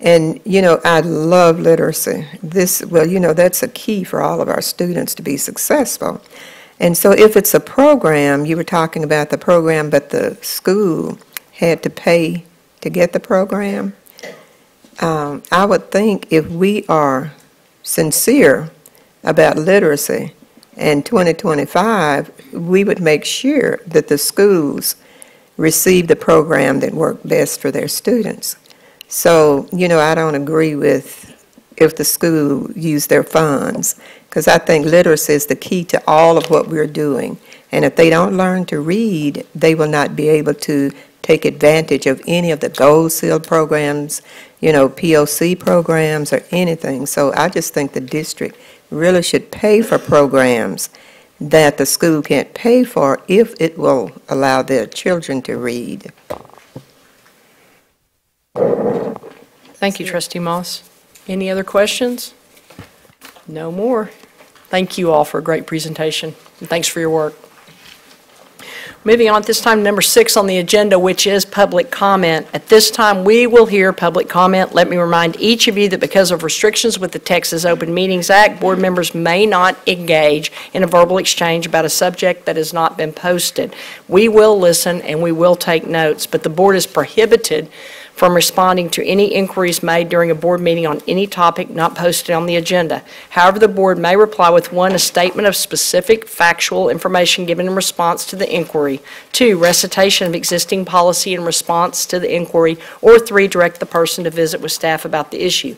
And, you know, I love literacy. That's a key for all of our students to be successful. And so if it's a program, you were talking about the program, but the school had to pay to get the program, I would think if we are sincere about literacy in 2025, we would make sure that the schools receive the program that worked best for their students. So, I don't agree with if the school use their funds, because I think literacy is the key to all of what we're doing. And if they don't learn to read, they will not be able to take advantage of any of the Gold Seal programs, POC programs or anything. So I just think the district really should pay for programs that the school can't pay for if it will allow their children to read. Thank you, Trustee Moss. Any other questions? No more. Thank you all for a great presentation, and thanks for your work. Moving on at this time, number 6 on the agenda, which is public comment. At this time, we will hear public comment. Let me remind each of you that because of restrictions with the Texas Open Meetings Act, board members may not engage in a verbal exchange about a subject that has not been posted. We will listen and we will take notes, but the board is prohibited from responding to any inquiries made during a board meeting on any topic not posted on the agenda. However, the board may reply with 1, a statement of specific factual information given in response to the inquiry, 2, recitation of existing policy in response to the inquiry, or 3, direct the person to visit with staff about the issue.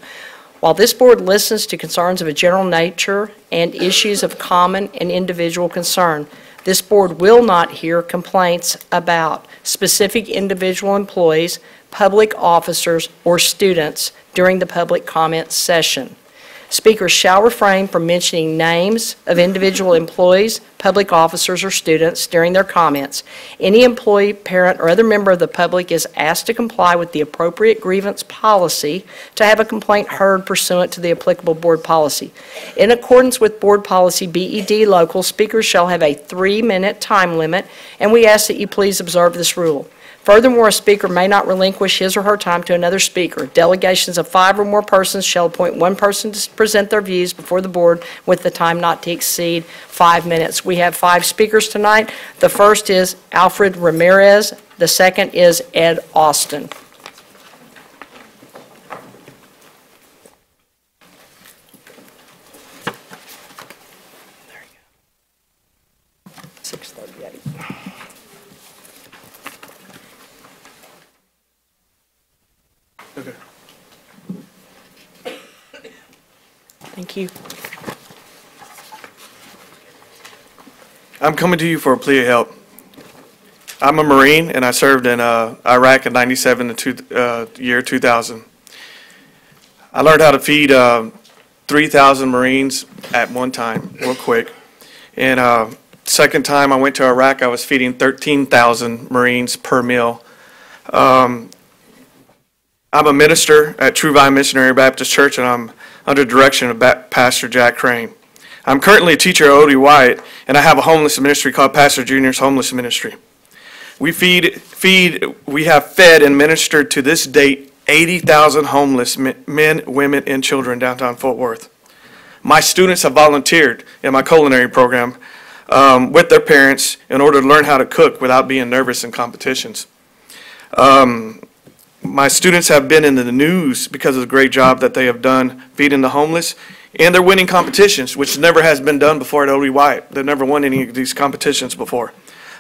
While this board listens to concerns of a general nature and issues of common and individual concern, This board will not hear complaints about specific individual employees, public officers, or students during the public comment session. Speakers shall refrain from mentioning names of individual employees, public officers, or students during their comments. Any employee, parent, or other member of the public is asked to comply with the appropriate grievance policy to have a complaint heard pursuant to the applicable board policy. In accordance with board policy BED local, speakers shall have a 3-minute time limit, and we ask that you please observe this rule. Furthermore, a speaker may not relinquish his or her time to another speaker. Delegations of 5 or more persons shall appoint one person to present their views before the board with the time not to exceed 5 minutes. We have 5 speakers tonight. The first is Alfred Ramirez. The second is Ed Austin. There you go. 6:38. Okay. Thank you. I'm coming to you for a plea of help. I'm a Marine, and I served in Iraq in '97 to year 2000. I learned how to feed 3,000 Marines at one time, real quick. And second time I went to Iraq, I was feeding 13,000 Marines per meal. I'm a minister at True Vine Missionary Baptist Church, and I'm under direction of Pastor Jack Crane. I'm currently a teacher at O.D. Wyatt, and I have a homeless ministry called Pastor Junior's Homeless Ministry. We have fed and ministered to this date 80,000 homeless men, women, and children downtown Fort Worth. My students have volunteered in my culinary program with their parents in order to learn how to cook without being nervous in competitions. My students have been in the news because of the great job that they have done feeding the homeless, and they're winning competitions, which never has been done before at O.D. Wyatt. They've never won any of these competitions before.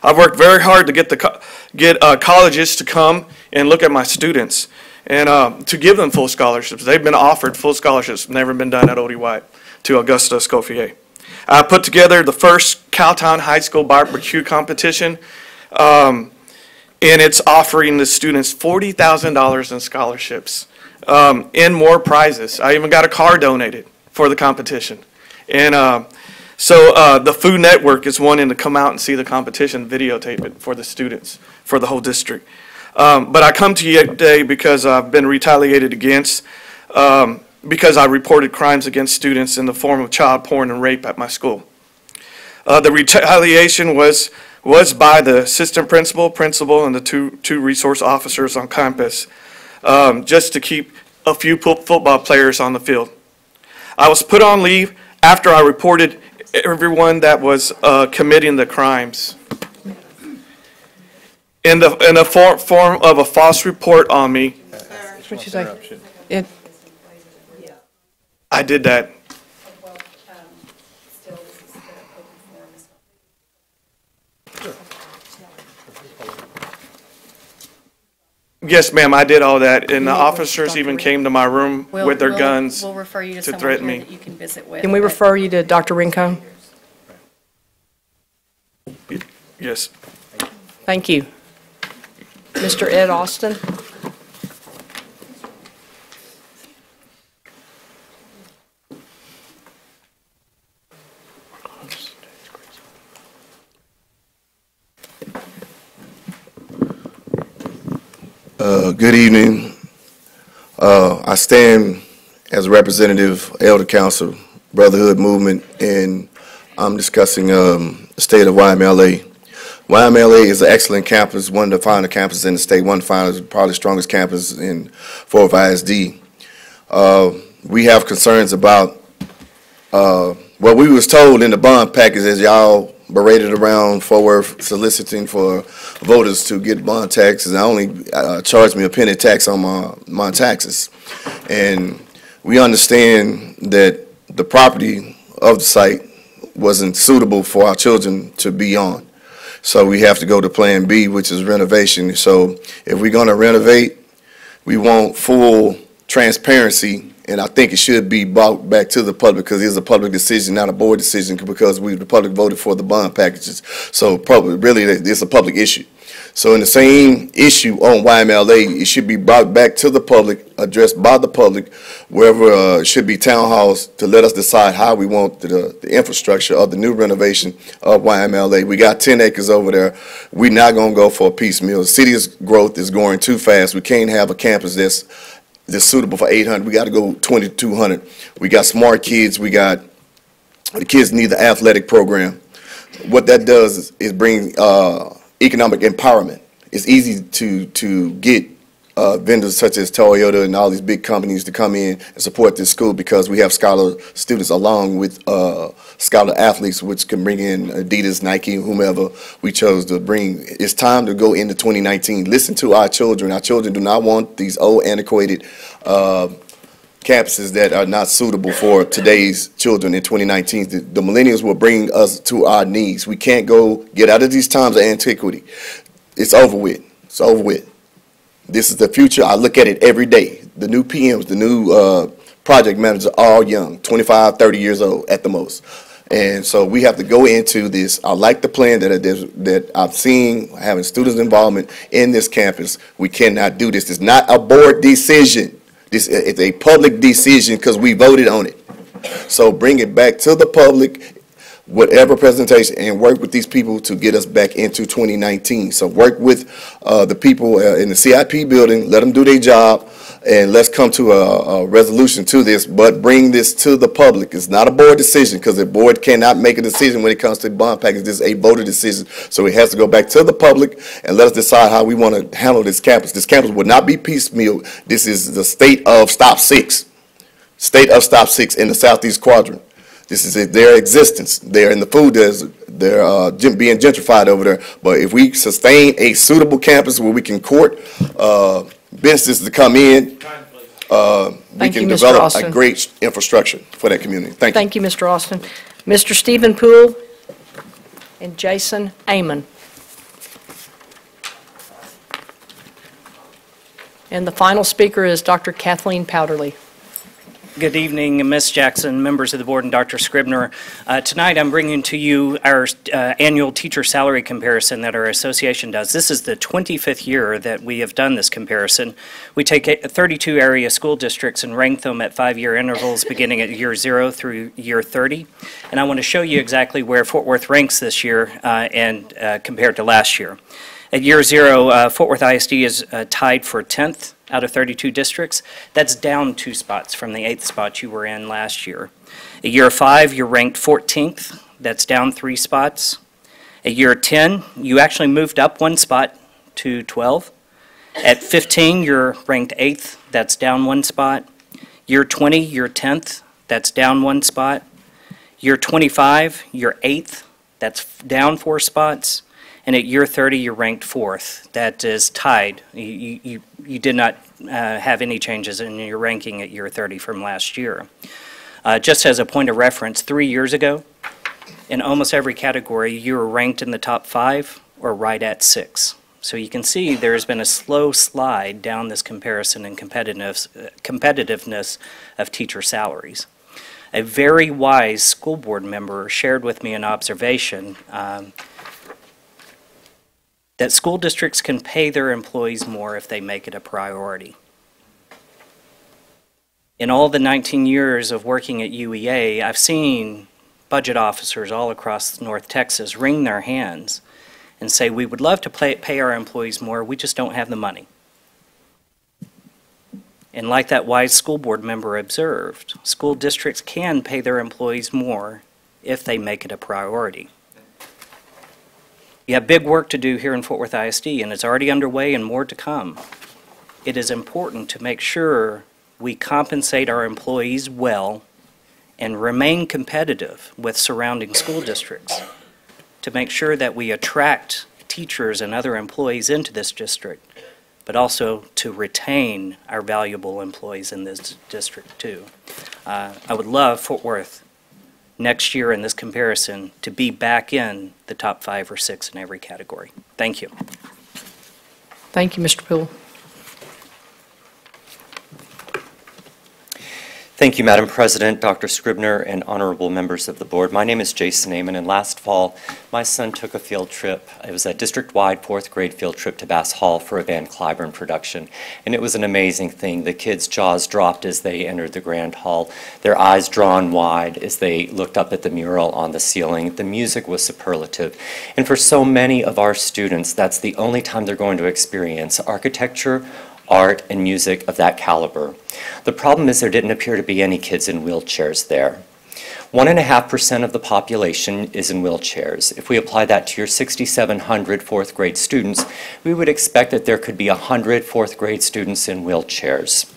I've worked very hard to get colleges to come and look at my students and to give them full scholarships. They've been offered full scholarships, never been done at O.D. Wyatt, to Augusta Escoffier. I put together the first Cowtown High School barbecue competition. And it's offering the students $40,000 in scholarships and more prizes. I even got a car donated for the competition. And so the Food Network is wanting to come out and see the competition, videotape it for the students, for the whole district. But I come to you today because I've been retaliated against because I reported crimes against students in the form of child porn and rape at my school. The retaliation was by the assistant principal, and the two resource officers on campus, just to keep a few football players on the field. I was put on leave after I reported everyone that was committing the crimes. In the form of a false report on me. What you say? I did that. Yes, ma'am, I did all that, and the officers even came to my room with their guns We'll refer you to to someone threaten here me. that you can visit with. Can we refer you to Dr. Rincon? Yes. Thank you. Mr. Ed Austin? Good evening. I stand as a representative, Elder Council, Brotherhood Movement, and I'm discussing the state of YMLA. YMLA is an excellent campus, one of the finest campuses in the state, one of the finest, probably the strongest campus in Fort FWISD. We have concerns about what we was told in the bond package as y'all berated around Fort Worth soliciting for voters to get bond taxes. And only charged me a penny tax on my taxes. And we understand that the property of the site wasn't suitable for our children to be on. So we have to go to Plan B, which is renovation. So if we're going to renovate, we want full transparency And I think it should be brought back to the public because it's a public decision, not a board decision, because the public voted for the bond packages. So probably, really, it's a public issue. So in the same issue on YMLA, it should be brought back to the public, addressed by the public, wherever it should be town halls, to let us decide how we want the infrastructure of the new renovation of YMLA. We got 10 acres over there. We're not going to go for a piecemeal. The city's growth is going too fast. We can't have a campus that's suitable for 800. We got to go 2,200. We got smart kids. The kids need the athletic program. What that does is bring economic empowerment. It's easy to get vendors such as Toyota and all these big companies to come in and support this school because we have scholar students along with scholar athletes, which can bring in Adidas, Nike, whomever we chose to bring. It's time to go into 2019. Listen to our children. Our children do not want these old, antiquated campuses that are not suitable for today's children in 2019. The millennials will bring us to our knees. We can't get out of these times of antiquity. It's over with. It's over with. This is the future. I look at it every day. The new PMs, the new project managers are all young, 25, 30 years old at the most. And so we have to go into this. I like the plan that I've seen, having students' involvement in this campus. We cannot do this. It's not a board decision. It's a public decision because we voted on it. So bring it back to the public, whatever presentation, and work with these people to get us back into 2019. So work with the people in the CIP building, let them do their job, and let's come to a resolution to this, but bring this to the public. It's not a board decision because the board cannot make a decision when it comes to bond package. This is a voter decision. So it has to go back to the public and let us decide how we want to handle this campus. This campus will not be piecemeal. This is the state of Stop 6. State of Stop 6 in the Southeast Quadrant. This is their existence. They're in the food desert. They're being gentrified over there. But if we sustain a suitable campus where we can court businesses to come in, we can develop a great infrastructure for that community. Thank you. Thank you, Mr. Austin. Mr. Stephen Poole and Jason Amon. And the final speaker is Dr. Kathleen Powderly. Good evening, Ms. Jackson, members of the board, and Dr. Scribner. Tonight I'm bringing to you our annual teacher salary comparison that our association does. This is the 25th year that we have done this comparison. We take 32 area school districts and rank them at 5-year intervals beginning at year 0 through year 30. And I want to show you exactly where Fort Worth ranks this year and compared to last year. At year 0, Fort Worth ISD is tied for 10th out of 32 districts. That's down 2 spots from the 8th spot you were in last year. At year 5, you're ranked 14th. That's down 3 spots. At year 10, you actually moved up 1 spot to 12. At 15, you're ranked 8th. That's down 1 spot. Year 20, you're 10th. That's down 1 spot. Year 25, you're 8th. That's down 4 spots. And at year 30, you're ranked 4th. That is tied. You did not have any changes in your ranking at year 30 from last year. Just as a point of reference, 3 years ago, in almost every category, you were ranked in the top 5 or right at 6. So you can see there's been a slow slide down this comparison and competitiveness of teacher salaries. A very wise school board member shared with me an observation that school districts can pay their employees more if they make it a priority. In all the 19 years of working at UEA, I've seen budget officers all across North Texas wring their hands and say, we would love to pay our employees more, we just don't have the money. And like that wise school board member observed, school districts can pay their employees more if they make it a priority. You have big work to do here in Fort Worth ISD, and it's already underway and more to come. It is important to make sure we compensate our employees well and remain competitive with surrounding school districts to make sure that we attract teachers and other employees into this district, but also to retain our valuable employees in this district too. I would love Fort Worth next year in this comparison to be back in the top 5 or 6 in every category. Thank you. Thank you, Mr. Poole. Thank you, Madam President, Dr. Scribner, and honorable members of the board. My name is Jason Amon, and last fall, my son took a field trip. It was a district-wide fourth grade field trip to Bass Hall for a Van Cliburn production, and it was an amazing thing. The kids' jaws dropped as they entered the grand hall, their eyes drawn wide as they looked up at the mural on the ceiling. The music was superlative, and for so many of our students, that's the only time they're going to experience architecture, art, and music of that caliber. The problem is there didn't appear to be any kids in wheelchairs there. 1.5% of the population is in wheelchairs. If we apply that to your 6,700 fourth grade students, we would expect that there could be 100 fourth grade students in wheelchairs.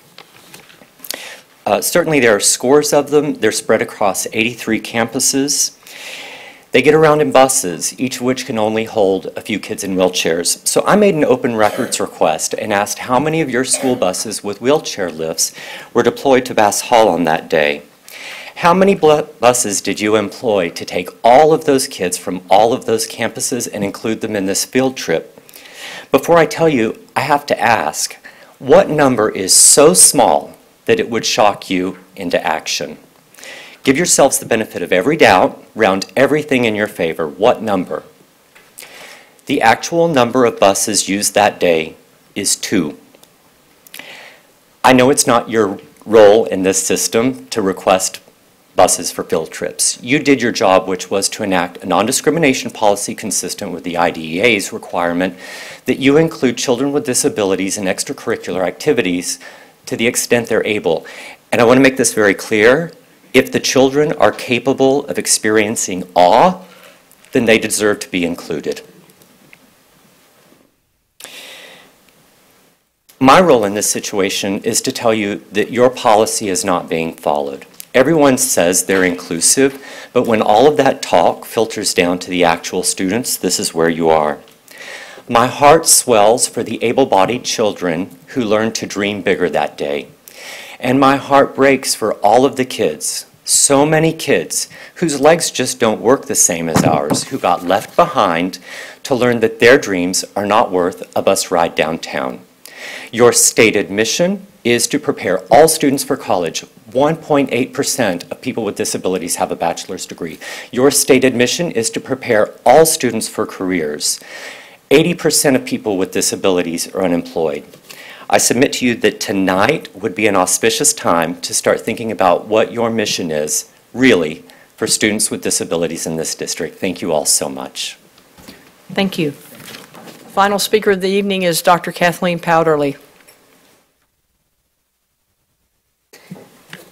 Certainly there are scores of them. They're spread across 83 campuses. They get around in buses, each of which can only hold a few kids in wheelchairs. So I made an open records request and asked how many of your school buses with wheelchair lifts were deployed to Bass Hall on that day. How many buses did you employ to take all of those kids from all of those campuses and include them in this field trip? Before I tell you, I have to ask, what number is so small that it would shock you into action? Give yourselves the benefit of every doubt, round everything in your favor. What number? The actual number of buses used that day is 2. I know it's not your role in this system to request buses for field trips. You did your job, which was to enact a non-discrimination policy consistent with the IDEA's requirement that you include children with disabilities in extracurricular activities to the extent they're able. And I want to make this very clear. If the children are capable of experiencing awe, then they deserve to be included. My role in this situation is to tell you that your policy is not being followed. Everyone says they're inclusive, but when all of that talk filters down to the actual students, this is where you are. My heart swells for the able-bodied children who learned to dream bigger that day. And my heart breaks for all of the kids, so many kids, whose legs just don't work the same as ours, who got left behind to learn that their dreams are not worth a bus ride downtown. Your stated mission is to prepare all students for college. 1.8% of people with disabilities have a bachelor's degree. Your stated mission is to prepare all students for careers. 80% of people with disabilities are unemployed. I submit to you that tonight would be an auspicious time to start thinking about what your mission is, really, for students with disabilities in this district. Thank you all so much. Thank you. Final speaker of the evening is Dr. Kathleen Powderly.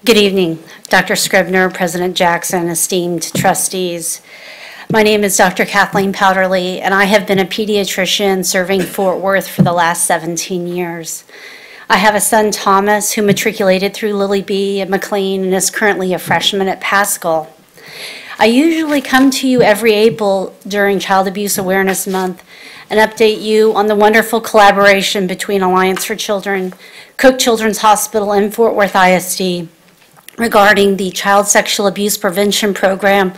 Good evening, Dr. Scribner, President Jackson, esteemed trustees. My name is Dr. Kathleen Powderly, and I have been a pediatrician serving Fort Worth for the last 17 years. I have a son, Thomas, who matriculated through Lily B. at McLean and is currently a freshman at Paschal. I usually come to you every April during Child Abuse Awareness Month and update you on the wonderful collaboration between Alliance for Children, Cook Children's Hospital, and Fort Worth ISD regarding the child sexual abuse prevention program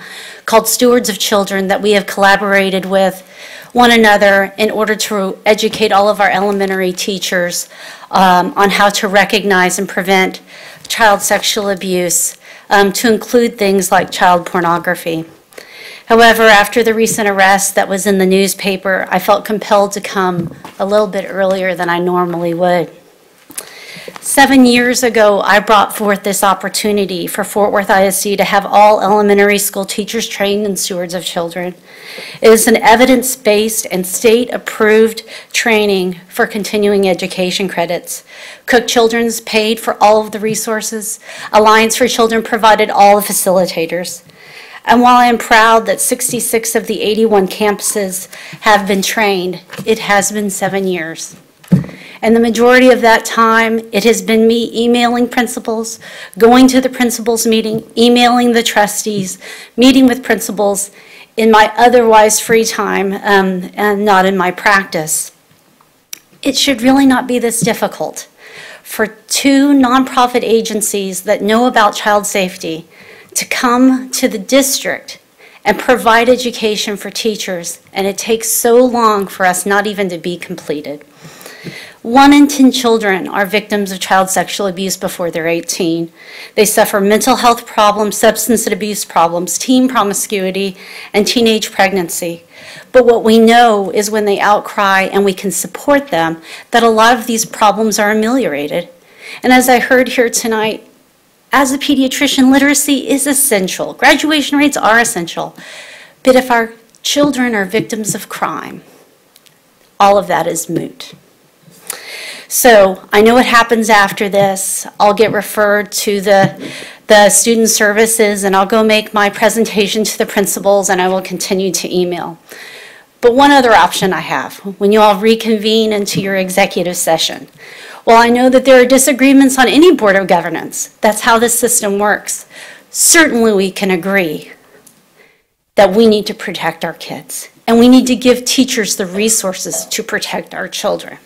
called Stewards of Children that we have collaborated with one another in order to educate all of our elementary teachers on how to recognize and prevent child sexual abuse, to include things like child pornography. However, after the recent arrest that was in the newspaper, I felt compelled to come a little bit earlier than I normally would. 7 years ago, I brought forth this opportunity for Fort Worth ISD to have all elementary school teachers trained in stewards of children. It is an evidence-based and state-approved training for continuing education credits. Cook Children's paid for all of the resources. Alliance for Children provided all the facilitators. And while I am proud that 66 of the 81 campuses have been trained, it has been 7 years. And the majority of that time, it has been me emailing principals, going to the principals meeting, emailing the trustees, meeting with principals in my otherwise free time and not in my practice. It should really not be this difficult for 2 nonprofit agencies that know about child safety to come to the district and provide education for teachers, and it takes so long for us not even to be completed. 1 in 10 children are victims of child sexual abuse before they're 18. They suffer mental health problems, substance abuse problems, teen promiscuity, and teenage pregnancy. But what we know is when they outcry and we can support them, that a lot of these problems are ameliorated. And as I heard here tonight, as a pediatrician, literacy is essential. Graduation rates are essential. But if our children are victims of crime, all of that is moot. So I know what happens after this. I'll get referred to the student services, and I'll go make my presentation to the principals, and I will continue to email. But one other option I have, when you all reconvene into your executive session. Well, I know that there are disagreements on any board of governance. That's how this system works. Certainly we can agree that we need to protect our kids, and we need to give teachers the resources to protect our children.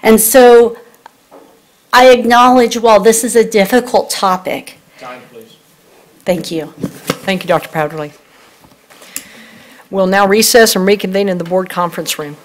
And so I acknowledge while this is a difficult topic. Time, please. Thank you. Thank you, Dr. Powderly. We'll now recess and reconvene in the board conference room.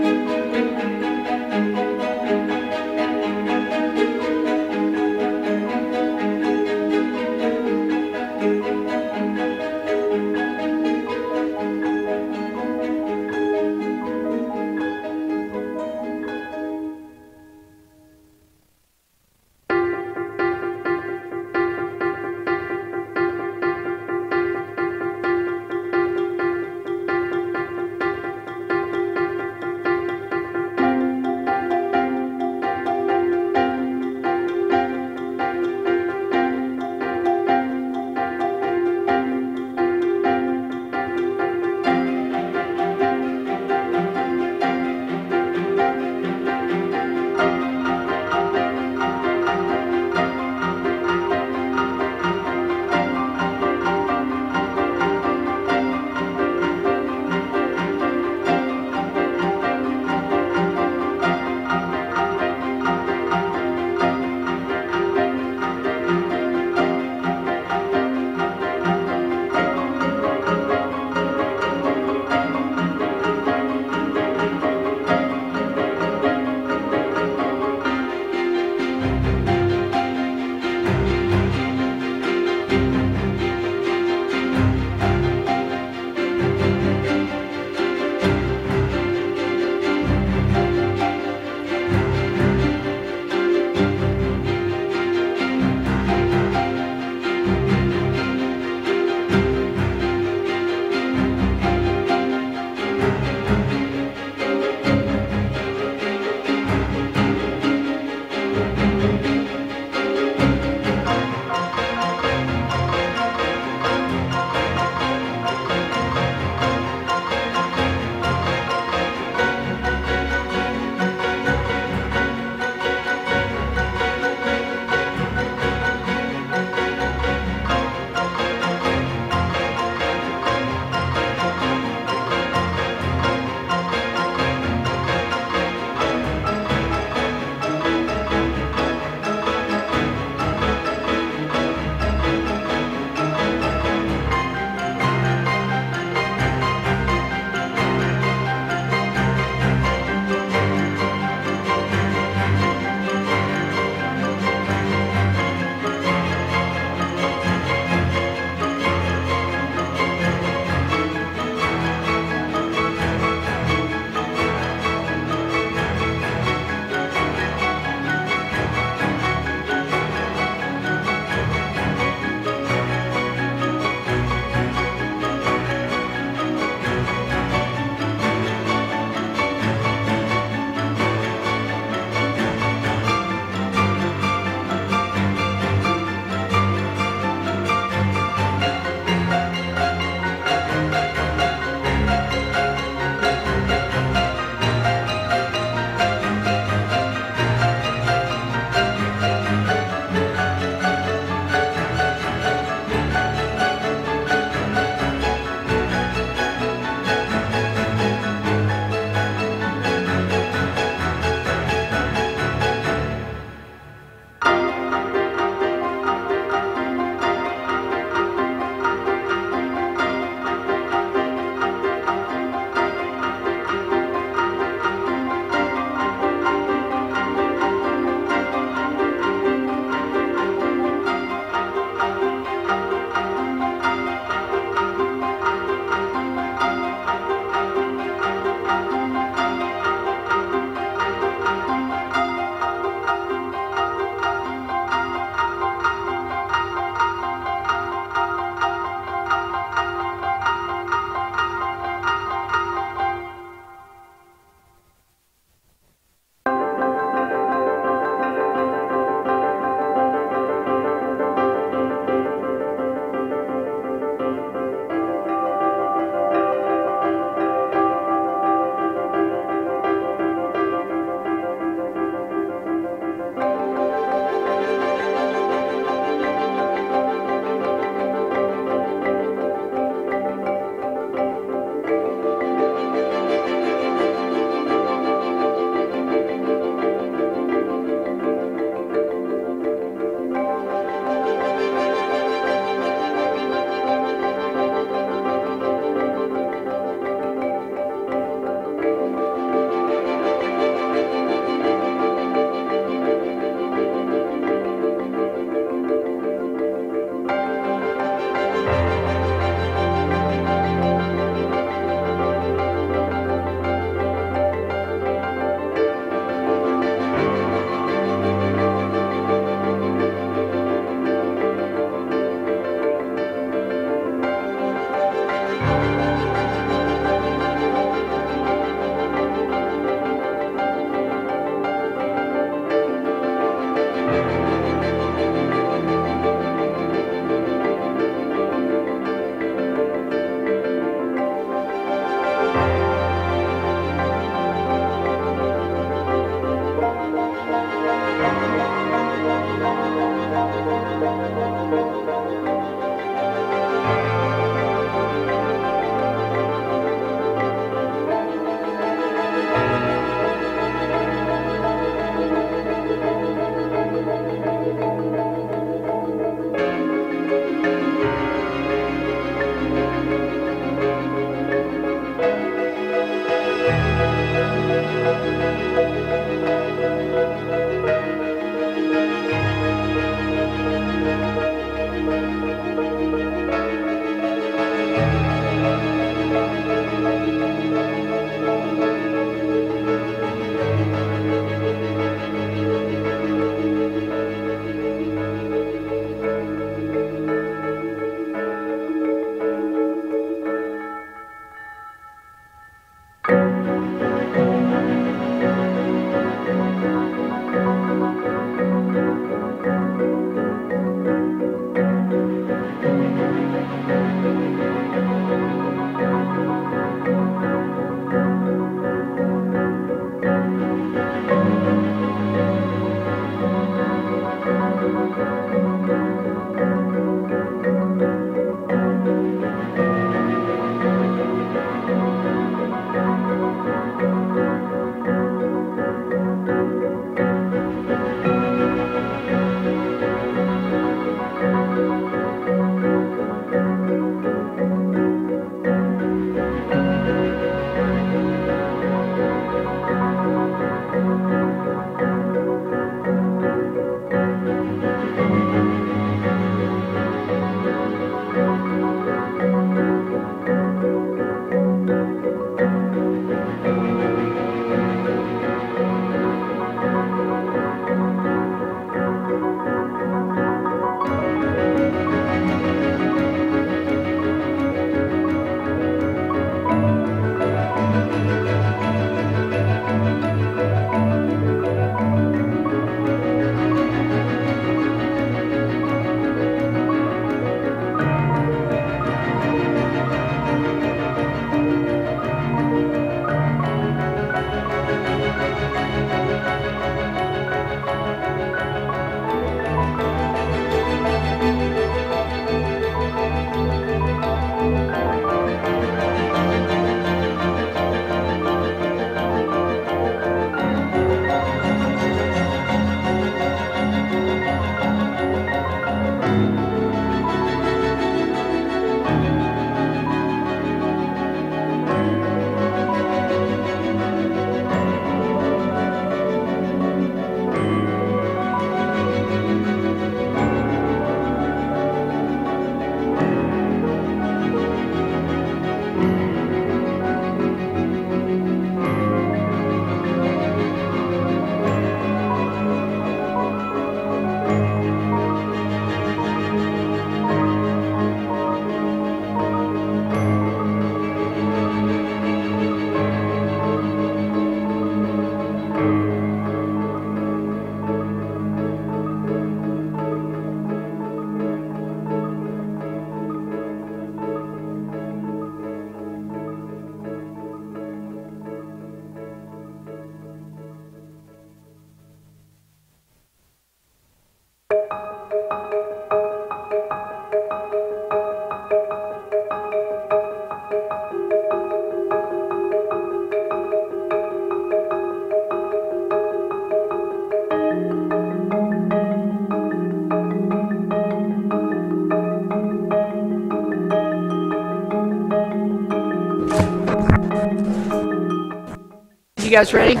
guys ready?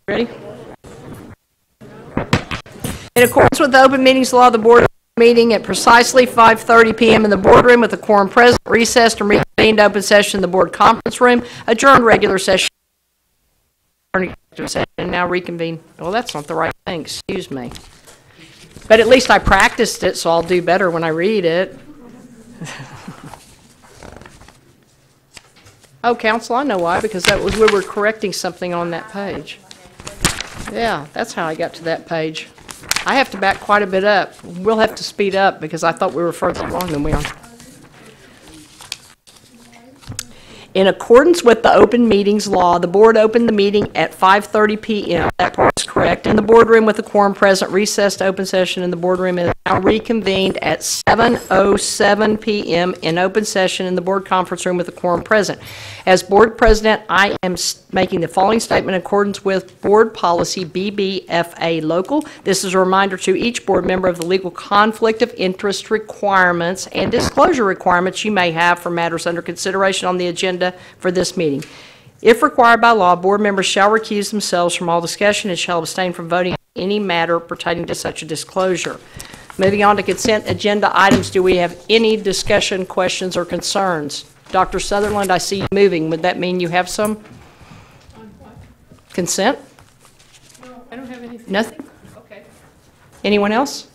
Ready? In accordance with the open meetings law, the board meeting at precisely 5:30 p.m. in the boardroom with the quorum present, recessed and reconvened open session in the board conference room, adjourned regular session, and now reconvene. Well, that's not the right thing, excuse me. But at least I practiced it, so I'll do better when I read it. Oh, counsel, I know why, because that was, we were correcting something on that page. Yeah, that's how I got to that page. I have to back quite a bit up. We'll have to speed up because I thought we were further along than we are. In accordance with the open meetings law, the board opened the meeting at 5:30 p.m. That part is correct. In the boardroom with the quorum present, recessed open session in the boardroom is now reconvened at 7:07 p.m. in open session in the board conference room with the quorum present. As board president, I am making the following statement in accordance with board policy BBFA local. This is a reminder to each board member of the legal conflict of interest requirements and disclosure requirements you may have for matters under consideration on the agenda for this meeting. If required by law, board members shall recuse themselves from all discussion and shall abstain from voting on any matter pertaining to such a disclosure. Moving on to consent agenda items, do we have any discussion, questions, or concerns? Dr. Sutherland, I see you moving. Would that mean you have some? Consent? No, I don't have anything. Nothing? Okay. Anyone else?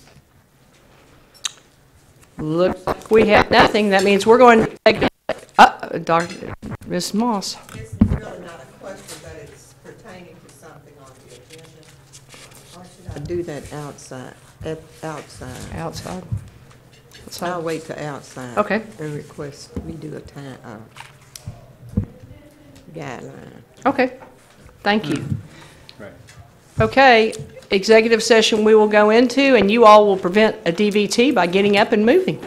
Looks like we have nothing. That means we're going to take Dr. Ms. Moss. It's really not a question, but it's pertaining to something on the agenda. Or should I do that outside? Outside. Outside. I'll wait till outside. Okay. And request we do a time guideline. Okay. Thank you. Right. Okay. Executive session we will go into, and you all will prevent a DVT by getting up and moving.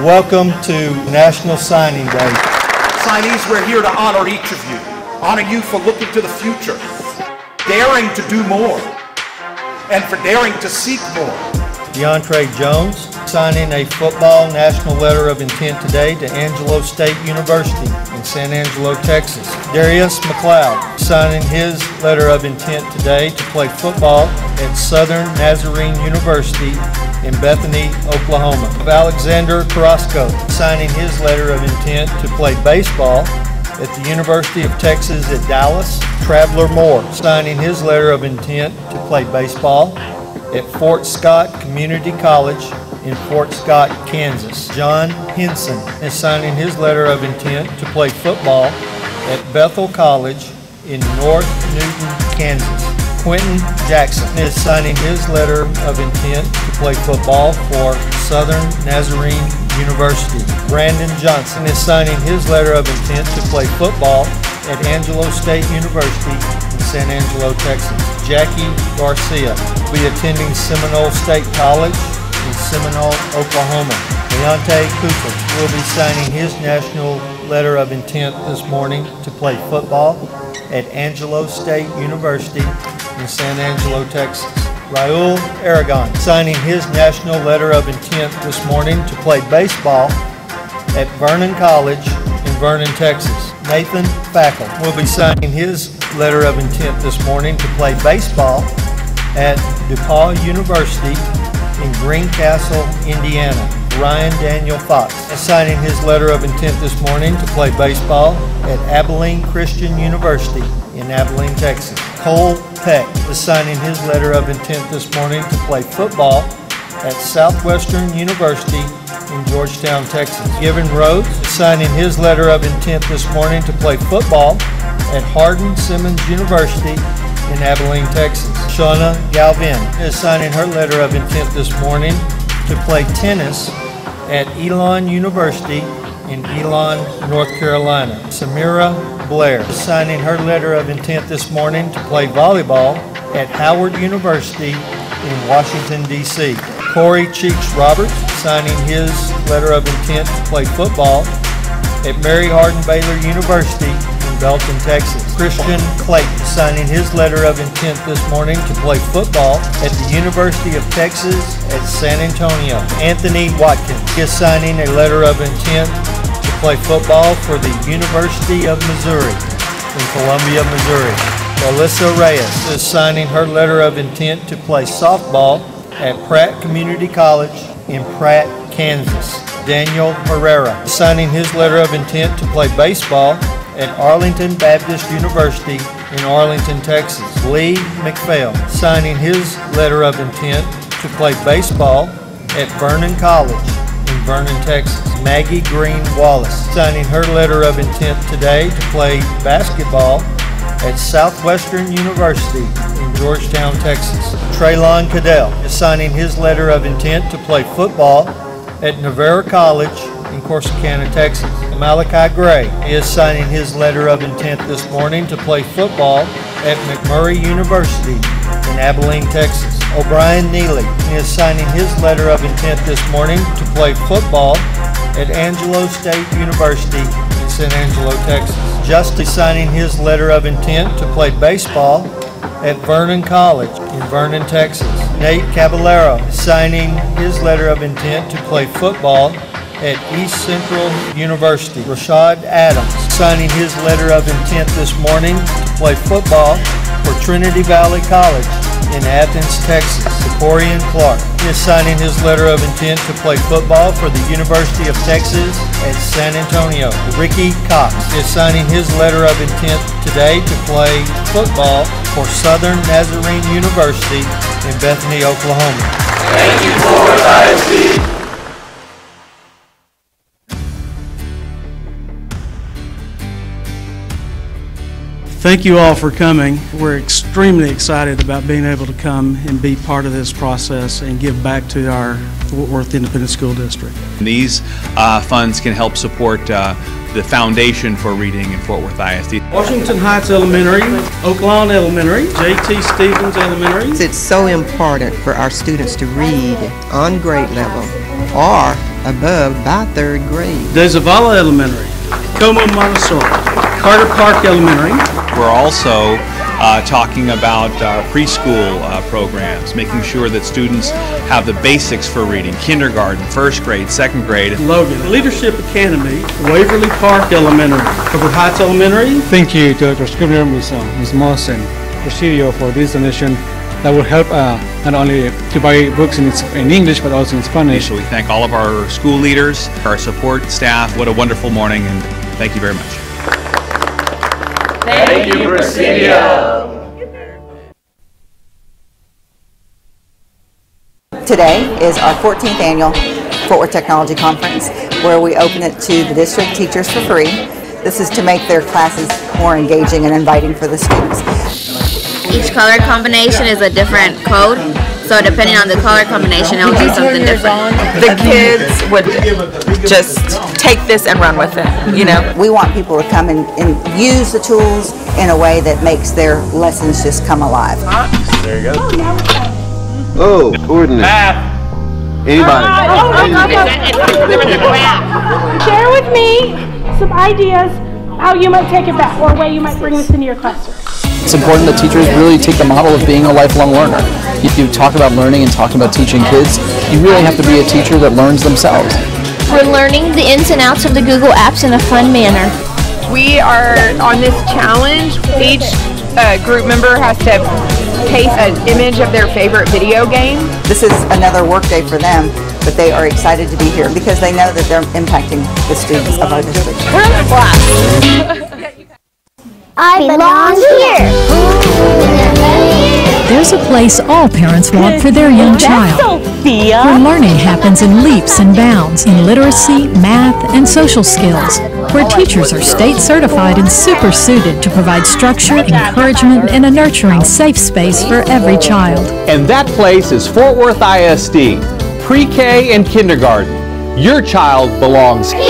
Welcome to National Signing Day. Signees, we're here to honor each of you. Honor you for looking to the future, daring to do more, and for daring to seek more. DeAndre Jones signing a football national letter of intent today to Angelo State University in San Angelo, Texas. Darius McLeod signing his letter of intent today to play football at Southern Nazarene University in Bethany, Oklahoma. Alexander Carrasco signing his letter of intent to play baseball at the University of Texas at Dallas. Traveler Moore signing his letter of intent to play baseball at Fort Scott Community College in Fort Scott, Kansas. John Henson is signing his letter of intent to play football at Bethel College in North Newton, Kansas. Quentin Jackson is signing his letter of intent to play football for Southern Nazarene University. Brandon Johnson is signing his letter of intent to play football at Angelo State University in San Angelo, Texas. Jackie Garcia will be attending Seminole State College in Seminole, Oklahoma. Deontay Cooper will be signing his national letter of intent this morning to play football at Angelo State University in San Angelo, Texas. Raul Aragon signing his national letter of intent this morning to play baseball at Vernon College in Vernon, Texas. Nathan Fackel will be signing his letter of intent this morning to play baseball at DePaul University in Greencastle, Indiana. Ryan Daniel Fox is signing his letter of intent this morning to play baseball at Abilene Christian University in Abilene, Texas. Cole Peck is signing his letter of intent this morning to play football at Southwestern University in Georgetown, Texas. Given Rhodes is signing his letter of intent this morning to play football at Hardin Simmons University in Abilene, Texas. Shauna Galvin is signing her letter of intent this morning to play tennis at Elon University in Elon, North Carolina. Samira Blair is signing her letter of intent this morning to play volleyball at Howard University in Washington, D.C. Corey Cheeks Roberts signing his letter of intent to play football at Mary Hardin Baylor University in Belton, Texas. Christian Clayton signing his letter of intent this morning to play football at the University of Texas at San Antonio. Anthony Watkins is signing a letter of intent to play football for the University of Missouri in Columbia, Missouri. Alyssa Reyes is signing her letter of intent to play softball at Pratt Community College in Pratt, Kansas. Daniel Herrera is signing his letter of intent to play baseball at Arlington Baptist University in Arlington, Texas. Lee McPhail signing his letter of intent to play baseball at Vernon College in Vernon, Texas. Maggie Green Wallace signing her letter of intent today to play basketball at Southwestern University in Georgetown, Texas. Traylon Cadell is signing his letter of intent to play football at Navarre College in Corsicana, Texas. Malachi Gray is signing his letter of intent this morning to play football at McMurray University in Abilene, Texas. O'Brien Neely is signing his letter of intent this morning to play football at Angelo State University in San Angelo, Texas. Justin signing his letter of intent to play baseball at Vernon College in Vernon, Texas. Nate Caballero is signing his letter of intent to play football at East Central University. Rashad Adams signing his letter of intent this morning to play football for Trinity Valley College in Athens, Texas. Corian Clark is signing his letter of intent to play football for the University of Texas at San Antonio. Ricky Cox is signing his letter of intent today to play football for Southern Nazarene University in Bethany, Oklahoma. Thank you, Fort Worth ISD. Thank you all for coming. We're extremely excited about being able to come and be part of this process and give back to our Fort Worth Independent School District. These funds can help support the foundation for reading in Fort Worth ISD. Washington Heights Elementary, Oak Lawn Elementary, J.T. Stevens Elementary. It's so important for our students to read on grade level or above by 3rd grade. DeZavala Elementary, Como Montessori, Carter Park Elementary. We're also talking about our preschool programs, making sure that students have the basics for reading, kindergarten, 1st grade, 2nd grade. Logan Leadership Academy, Waverly Park Elementary, Covert Heights Elementary. Thank you to Dr. Scribner, Ms. Moss, and Presidio for this donation that will help not only to buy books in English but also in Spanish. So we thank all of our school leaders, our support staff. What a wonderful morning, and thank you very much. Thank you, Presidio. Today is our 14th annual Fort Worth Technology Conference, where we open it to the district teachers for free. This is to make their classes more engaging and inviting for the students. Each color combination is a different code, so depending on the color combination, it will do something different. The kids would just take this and run with it, you know? We want people to come and use the tools in a way that makes their lessons just come alive. There you go. Oh, coordinates. Anybody? Share with me some ideas how you might take it back or a way you might bring this into your classroom. It's important that teachers really take the model of being a lifelong learner. If you talk about learning and talking about teaching kids, you really have to be a teacher that learns themselves. We're learning the ins and outs of the Google apps in a fun manner. We are on this challenge. Each group member has to paste an image of their favorite video game. This is another work day for them, but they are excited to be here because they know that they're impacting the students of our district. We're in the class. I belong here. There's a place all parents want for their young child, where learning happens in leaps and bounds in literacy, math, and social skills, where teachers are state certified and super suited to provide structure, encouragement, and a nurturing safe space for every child. And that place is Fort Worth ISD, pre-K and kindergarten. Your child belongs here.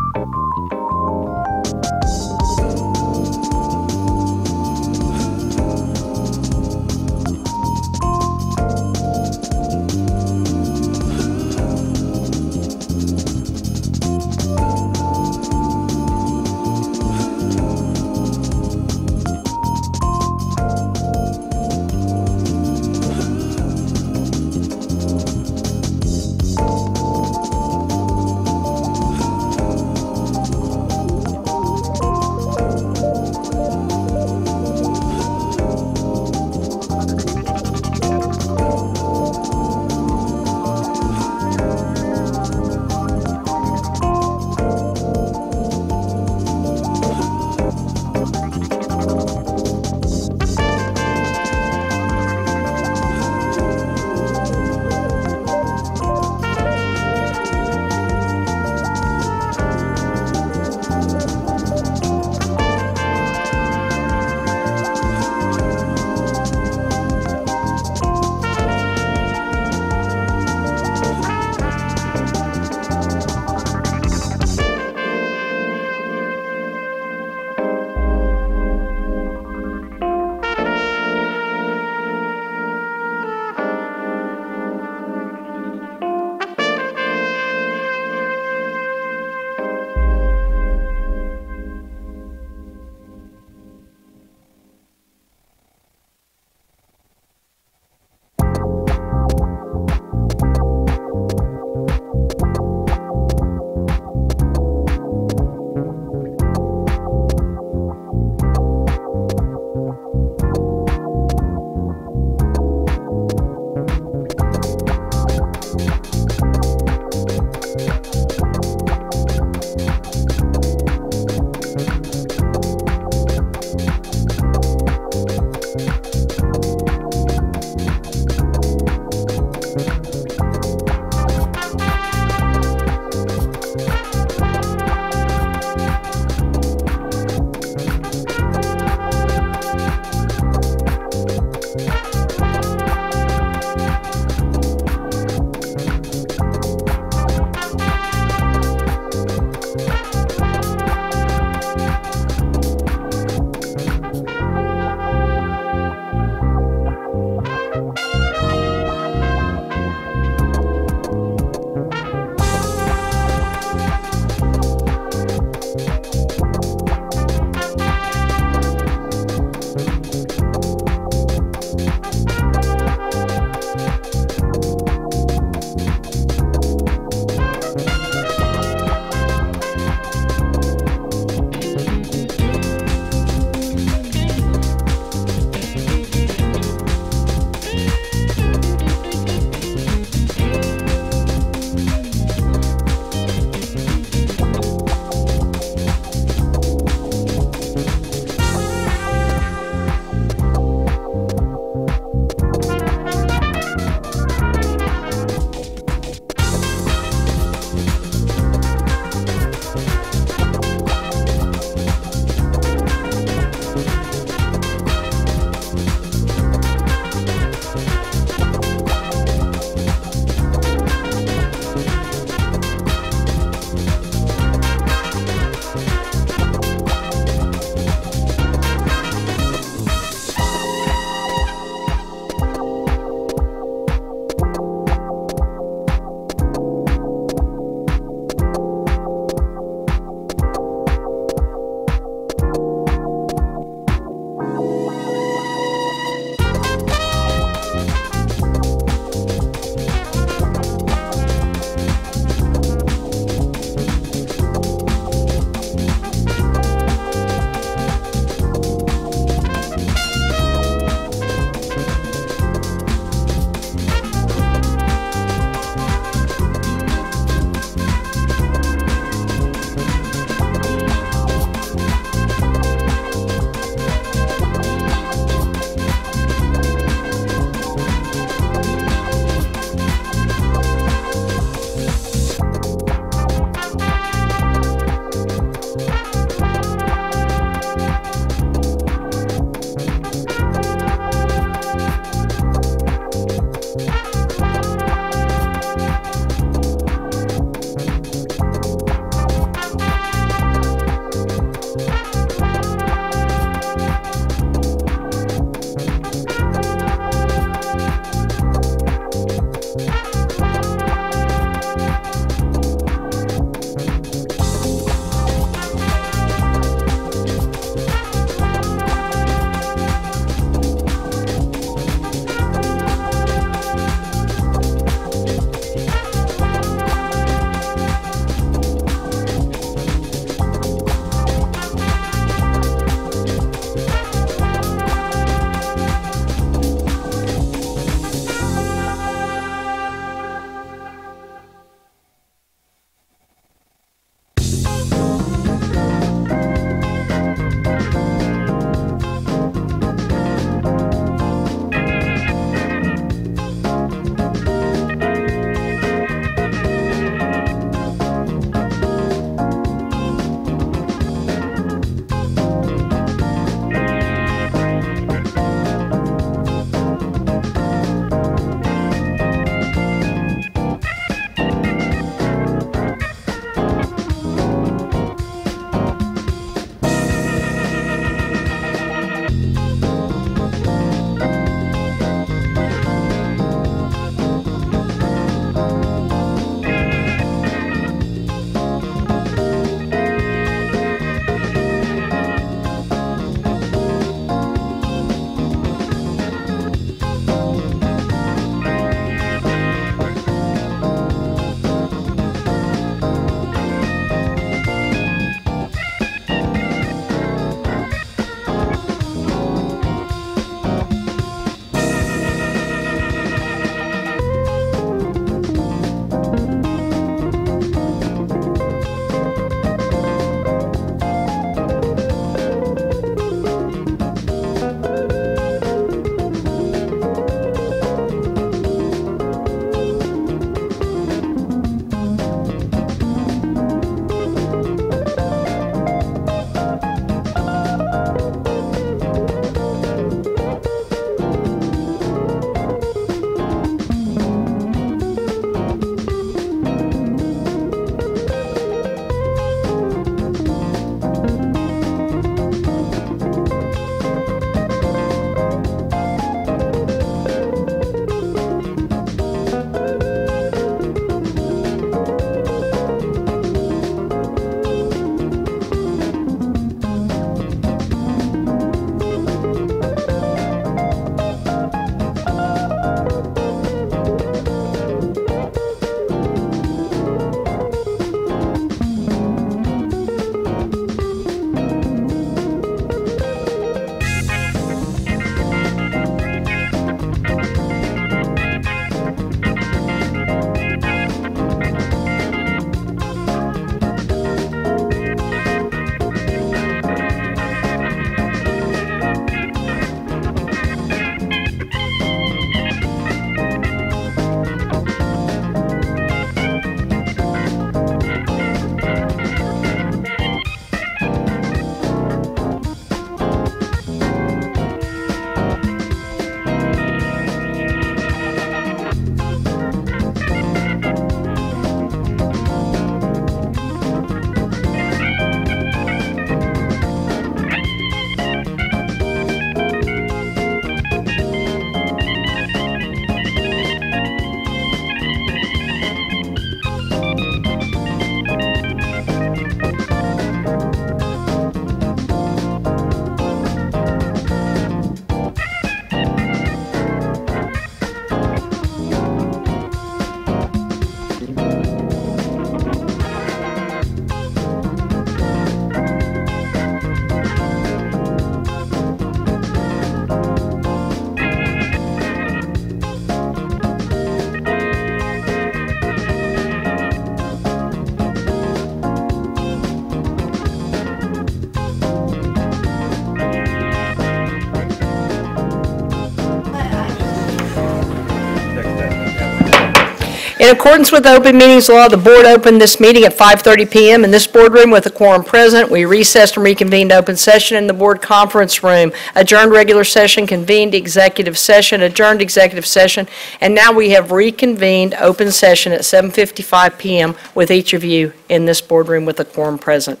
In accordance with the open meetings law, the board opened this meeting at 5:30 p.m. in this boardroom with a quorum present. We recessed and reconvened open session in the board conference room, adjourned regular session, convened executive session, adjourned executive session, and now we have reconvened open session at 7:55 p.m. with each of you in this boardroom with a quorum present.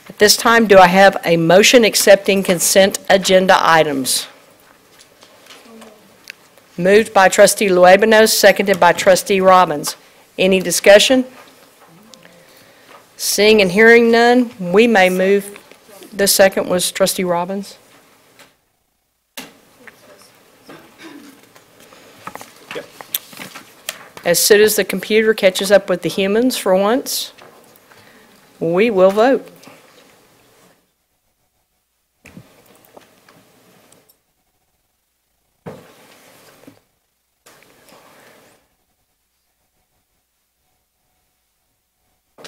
At this time, do I have a motion accepting consent agenda items? Moved by Trustee Luebanos, seconded by Trustee Robbins. Any discussion? Seeing and hearing none, we may move. The second was Trustee Robbins. Yep. As soon as the computer catches up with the humans for once, we will vote.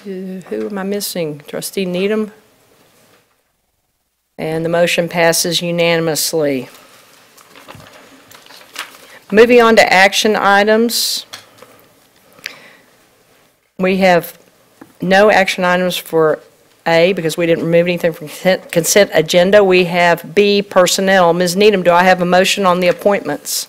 Who am I missing? Trustee Needham? And the motion passes unanimously. Moving on to action items. We have no action items for A because we didn't remove anything from consent agenda. We have B, personnel. Ms. Needham, do I have a motion on the appointments?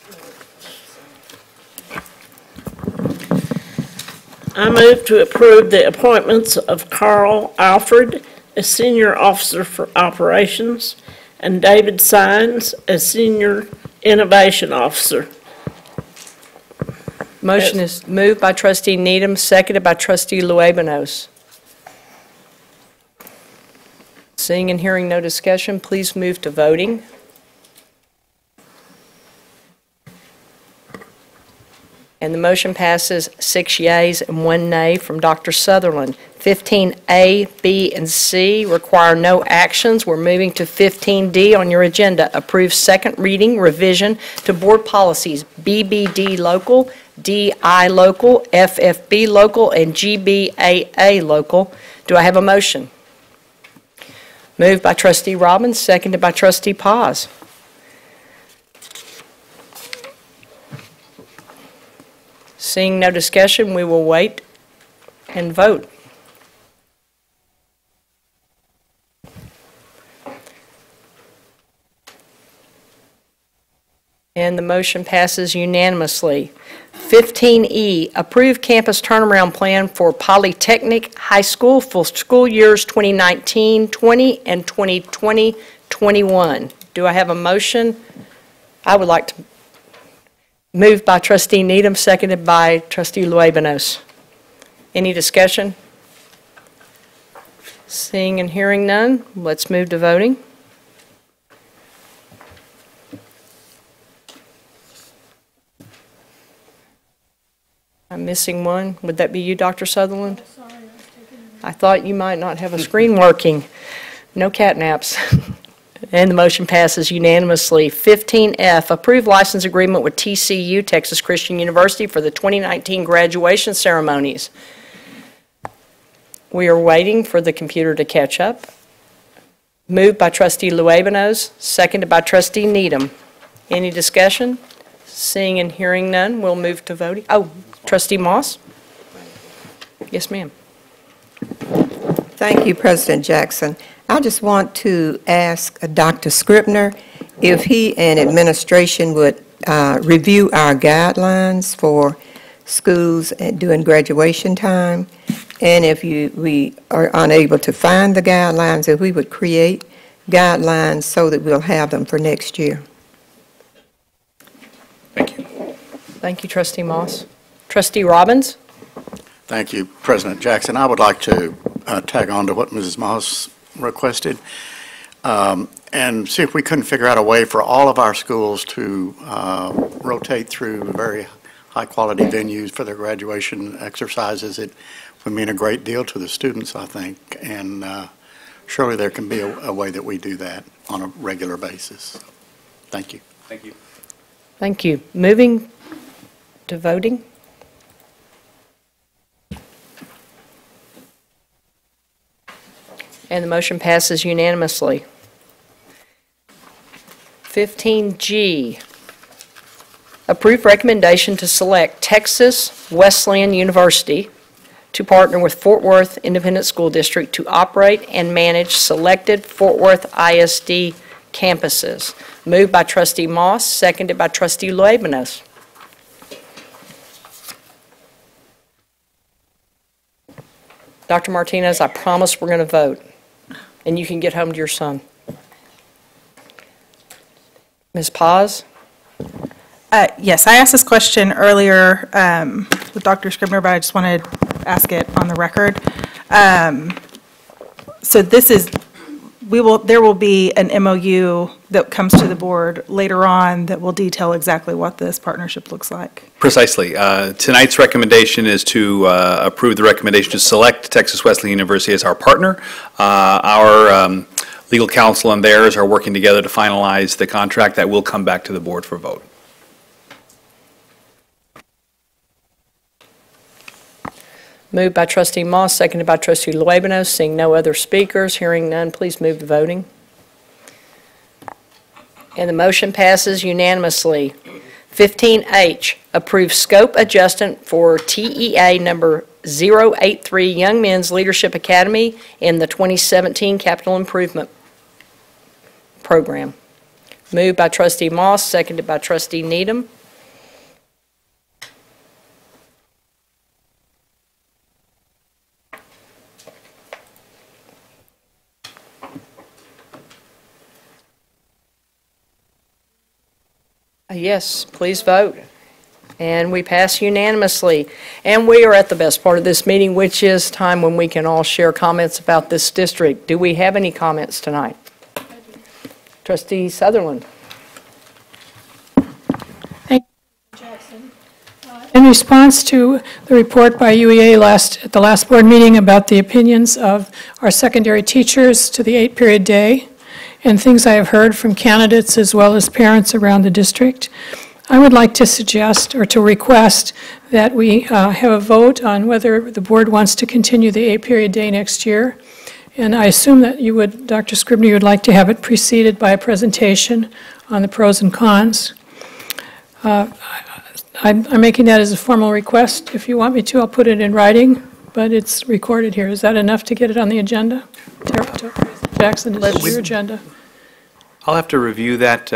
I move to approve the appointments of Carl Alfred as Senior Officer for Operations and David Sines as Senior Innovation Officer. Motion is moved by Trustee Needham, seconded by Trustee Luebanos. Seeing and hearing no discussion, please move to voting. And the motion passes 6 yeas and 1 nay from Dr. Sutherland. 15A, B, and C require no actions. We're moving to 15D on your agenda. Approve second reading revision to board policies BBD local, DI local, FFB local, and GBAA local. Do I have a motion? Moved by Trustee Robbins, seconded by Trustee Paz. Seeing no discussion, we will wait and vote. And the motion passes unanimously. 15E, approve campus turnaround plan for Polytechnic High School for school years 2019-20 and 2020-21. Do I have a motion? I would like to. Moved by Trustee Needham, seconded by Trustee Luebanos. Any discussion? Seeing and hearing none, let's move to voting. I'm missing one. Would that be you, Dr. Sutherland? I thought you might not have a screen working. No catnaps. And the motion passes unanimously. 15F, approve license agreement with TCU, Texas Christian University, for the 2019 graduation ceremonies. We are waiting for the computer to catch up. Moved by Trustee Luebanos, seconded by Trustee Needham. Any discussion? Seeing and hearing none, we'll move to voting. Oh, Trustee Moss? Yes, ma'am. Thank you, President Jackson. I just want to ask Dr. Scribner if he and administration would review our guidelines for schools during graduation time, and if we are unable to find the guidelines, if we would create guidelines so that we'll have them for next year. Thank you. Thank you, Trustee Moss. Trustee Robbins? Thank you, President Jackson. I would like to tag on to what Mrs. Moss requested and see if we couldn't figure out a way for all of our schools to rotate through very high-quality venues for their graduation exercises. It would mean a great deal to the students, I think, and surely there can be a way that we do that on a regular basis. Thank you. Thank you. Thank you. Moving to voting. And the motion passes unanimously. 15G, Approve recommendation to select Texas Wesleyan University to partner with Fort Worth Independent School District to operate and manage selected Fort Worth ISD campuses. Moved by Trustee Moss, seconded by Trustee Luebanos. Dr. Martinez, I promise we're going to vote, and you can get home to your son. Ms. Paz? Yes, I asked this question earlier with Dr. Scribner, but I just wanted to ask it on the record. So this is, there will be an MOU that comes to the board later on that will detail exactly what this partnership looks like. Precisely. Tonight's recommendation is to approve the recommendation to select Texas Wesleyan University as our partner. Our legal counsel and theirs are working together to finalize the contract that will come back to the board for vote. Moved by Trustee Moss, seconded by Trustee Luebanos. Seeing no other speakers, hearing none, please move to voting. And the motion passes unanimously. 15H, approve scope adjustment for TEA number 083 Young Men's Leadership Academy in the 2017 Capital Improvement Program. Moved by Trustee Moss, seconded by Trustee Needham. Yes, please vote. And we pass unanimously. And we are at the best part of this meeting, which is time when we can all share comments about this district. Do we have any comments tonight? Trustee Sutherland. Thank you, Jackson. In response to the report by UEA at the last board meeting about the opinions of our secondary teachers to the 8-period day, and things I have heard from candidates as well as parents around the district, I would like to suggest or to request that we have a vote on whether the board wants to continue the 8-period day next year. And I assume that you would, Dr. Scribner, you would like to have it preceded by a presentation on the pros and cons. I'm making that as a formal request. If you want me to, I'll put it in writing, but it's recorded here. Is that enough to get it on the agenda? Jackson, is it your agenda? I'll have to review that,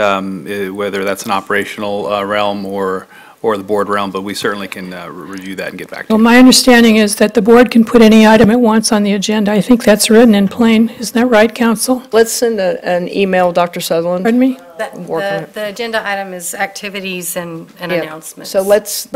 whether that's an operational realm or the board realm, but we certainly can review that and get back to you. Well, my understanding is that the board can put any item it wants on the agenda. I think that's written in plain. Isn't that right, Council? Let's send an email, Dr. Sutherland. Pardon me? The agenda item is activities and announcements. So let's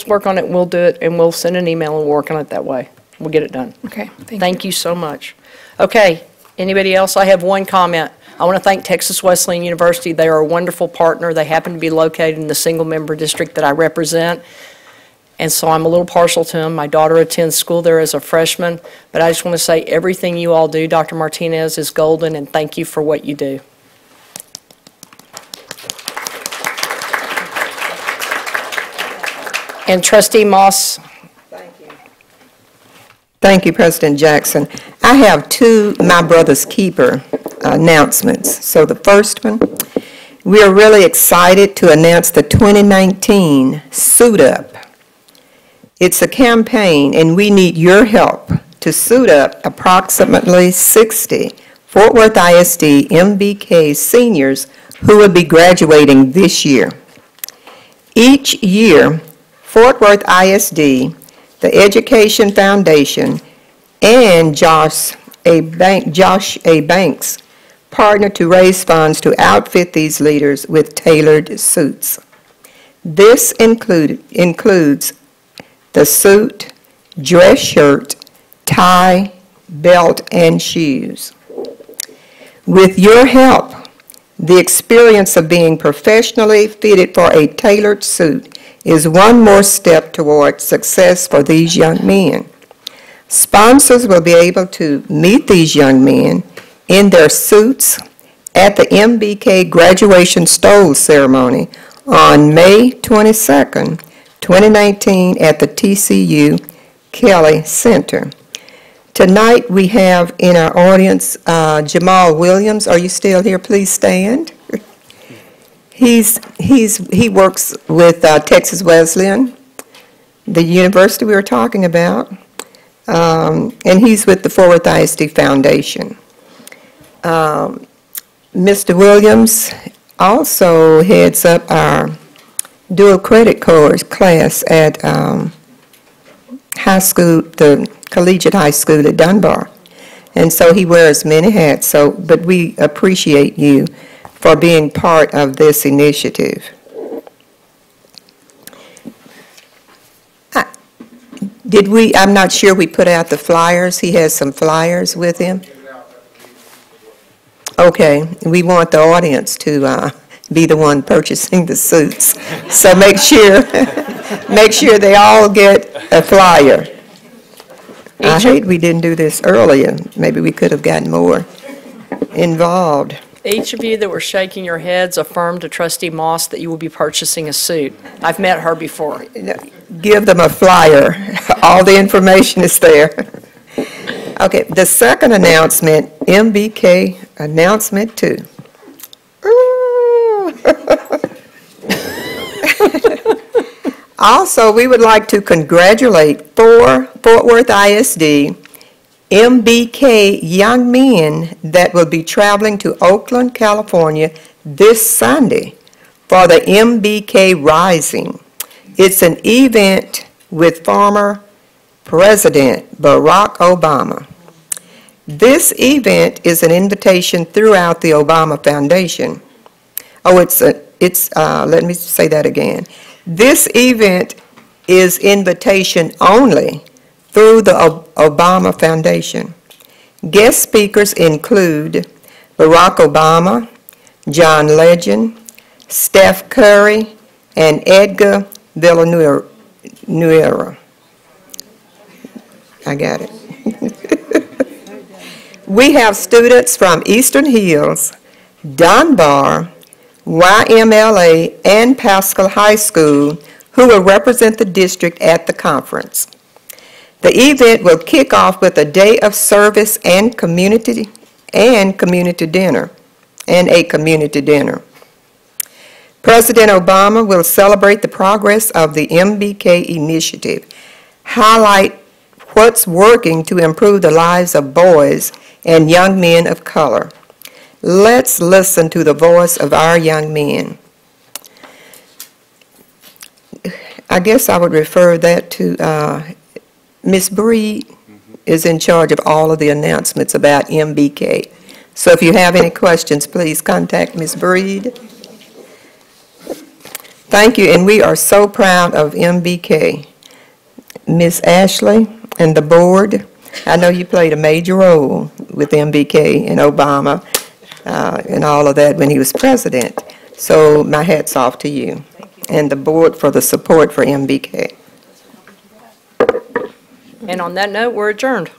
work on it. We'll do it, and we'll send an email and work on it that way. We'll get it done. Okay, thank you so much. Okay, anybody else? I have one comment. I want to thank Texas Wesleyan University. They are a wonderful partner. They happen to be located in the single-member district that I represent, and so I'm a little partial to them. My daughter attends school there as a freshman, but I just want to say everything you all do, Dr. Martinez, is golden, and thank you for what you do. And Trustee Moss. Thank you, President Jackson. I have two My Brother's Keeper announcements. So the first one, we are really excited to announce the 2019 Suit Up. It's a campaign, and we need your help to suit up approximately 60 Fort Worth ISD MBK seniors who will be graduating this year. Each year, Fort Worth ISD, the Education Foundation, and Josh A. Banks partner to raise funds to outfit these leaders with tailored suits. This includes the suit, dress shirt, tie, belt, and shoes. With your help, the experience of being professionally fitted for a tailored suit is one more step toward success for these young men. Sponsors will be able to meet these young men in their suits at the MBK graduation stole ceremony on May 22nd, 2019 at the TCU Kelly Center. Tonight we have in our audience Jamal Williams. Are you still here? Please stand. He works with Texas Wesleyan, the university we were talking about, and he's with the Fort Worth ISD Foundation. Mr. Williams also heads up our dual credit course class at high school, the collegiate high school at Dunbar. And so he wears many hats, but we appreciate you for being part of this initiative. I'm not sure we put out the flyers. He has some flyers with him. Okay, we want the audience to be the one purchasing the suits. So make sure they all get a flyer. I hate we didn't do this earlier. Maybe we could have gotten more involved. Each of you that were shaking your heads affirmed to Trustee Moss that you will be purchasing a suit. I've met her before. Give them a flyer. All the information is there. Okay, the second announcement, MBK announcement 2. Also, we would like to congratulate 4 Fort Worth ISD MBK young men that will be traveling to Oakland, California this Sunday for the MBK Rising. It's an event with former President Barack Obama. This event is an invitation throughout the Obama Foundation. Let me say that again. This event is invitation only through the Obama Foundation. Guest speakers include Barack Obama, John Legend, Steph Curry, and Edgar Villanueva. I got it. We have students from Eastern Hills, Dunbar, YMLA, and Pascal High School who will represent the district at the conference. The event will kick off with a day of service and community dinner. President Obama will celebrate the progress of the MBK initiative, highlight what's working to improve the lives of boys and young men of color. Let's listen to the voice of our young men. I guess I would refer that to Ms. Breed is in charge of all of the announcements about MBK. So if you have any questions, please contact Ms. Breed. Thank you, and we are so proud of MBK. Ms. Ashley and the board, I know you played a major role with MBK and Obama and all of that when he was president. So my hat's off to you and the board for the support for MBK. And on that note, we're adjourned.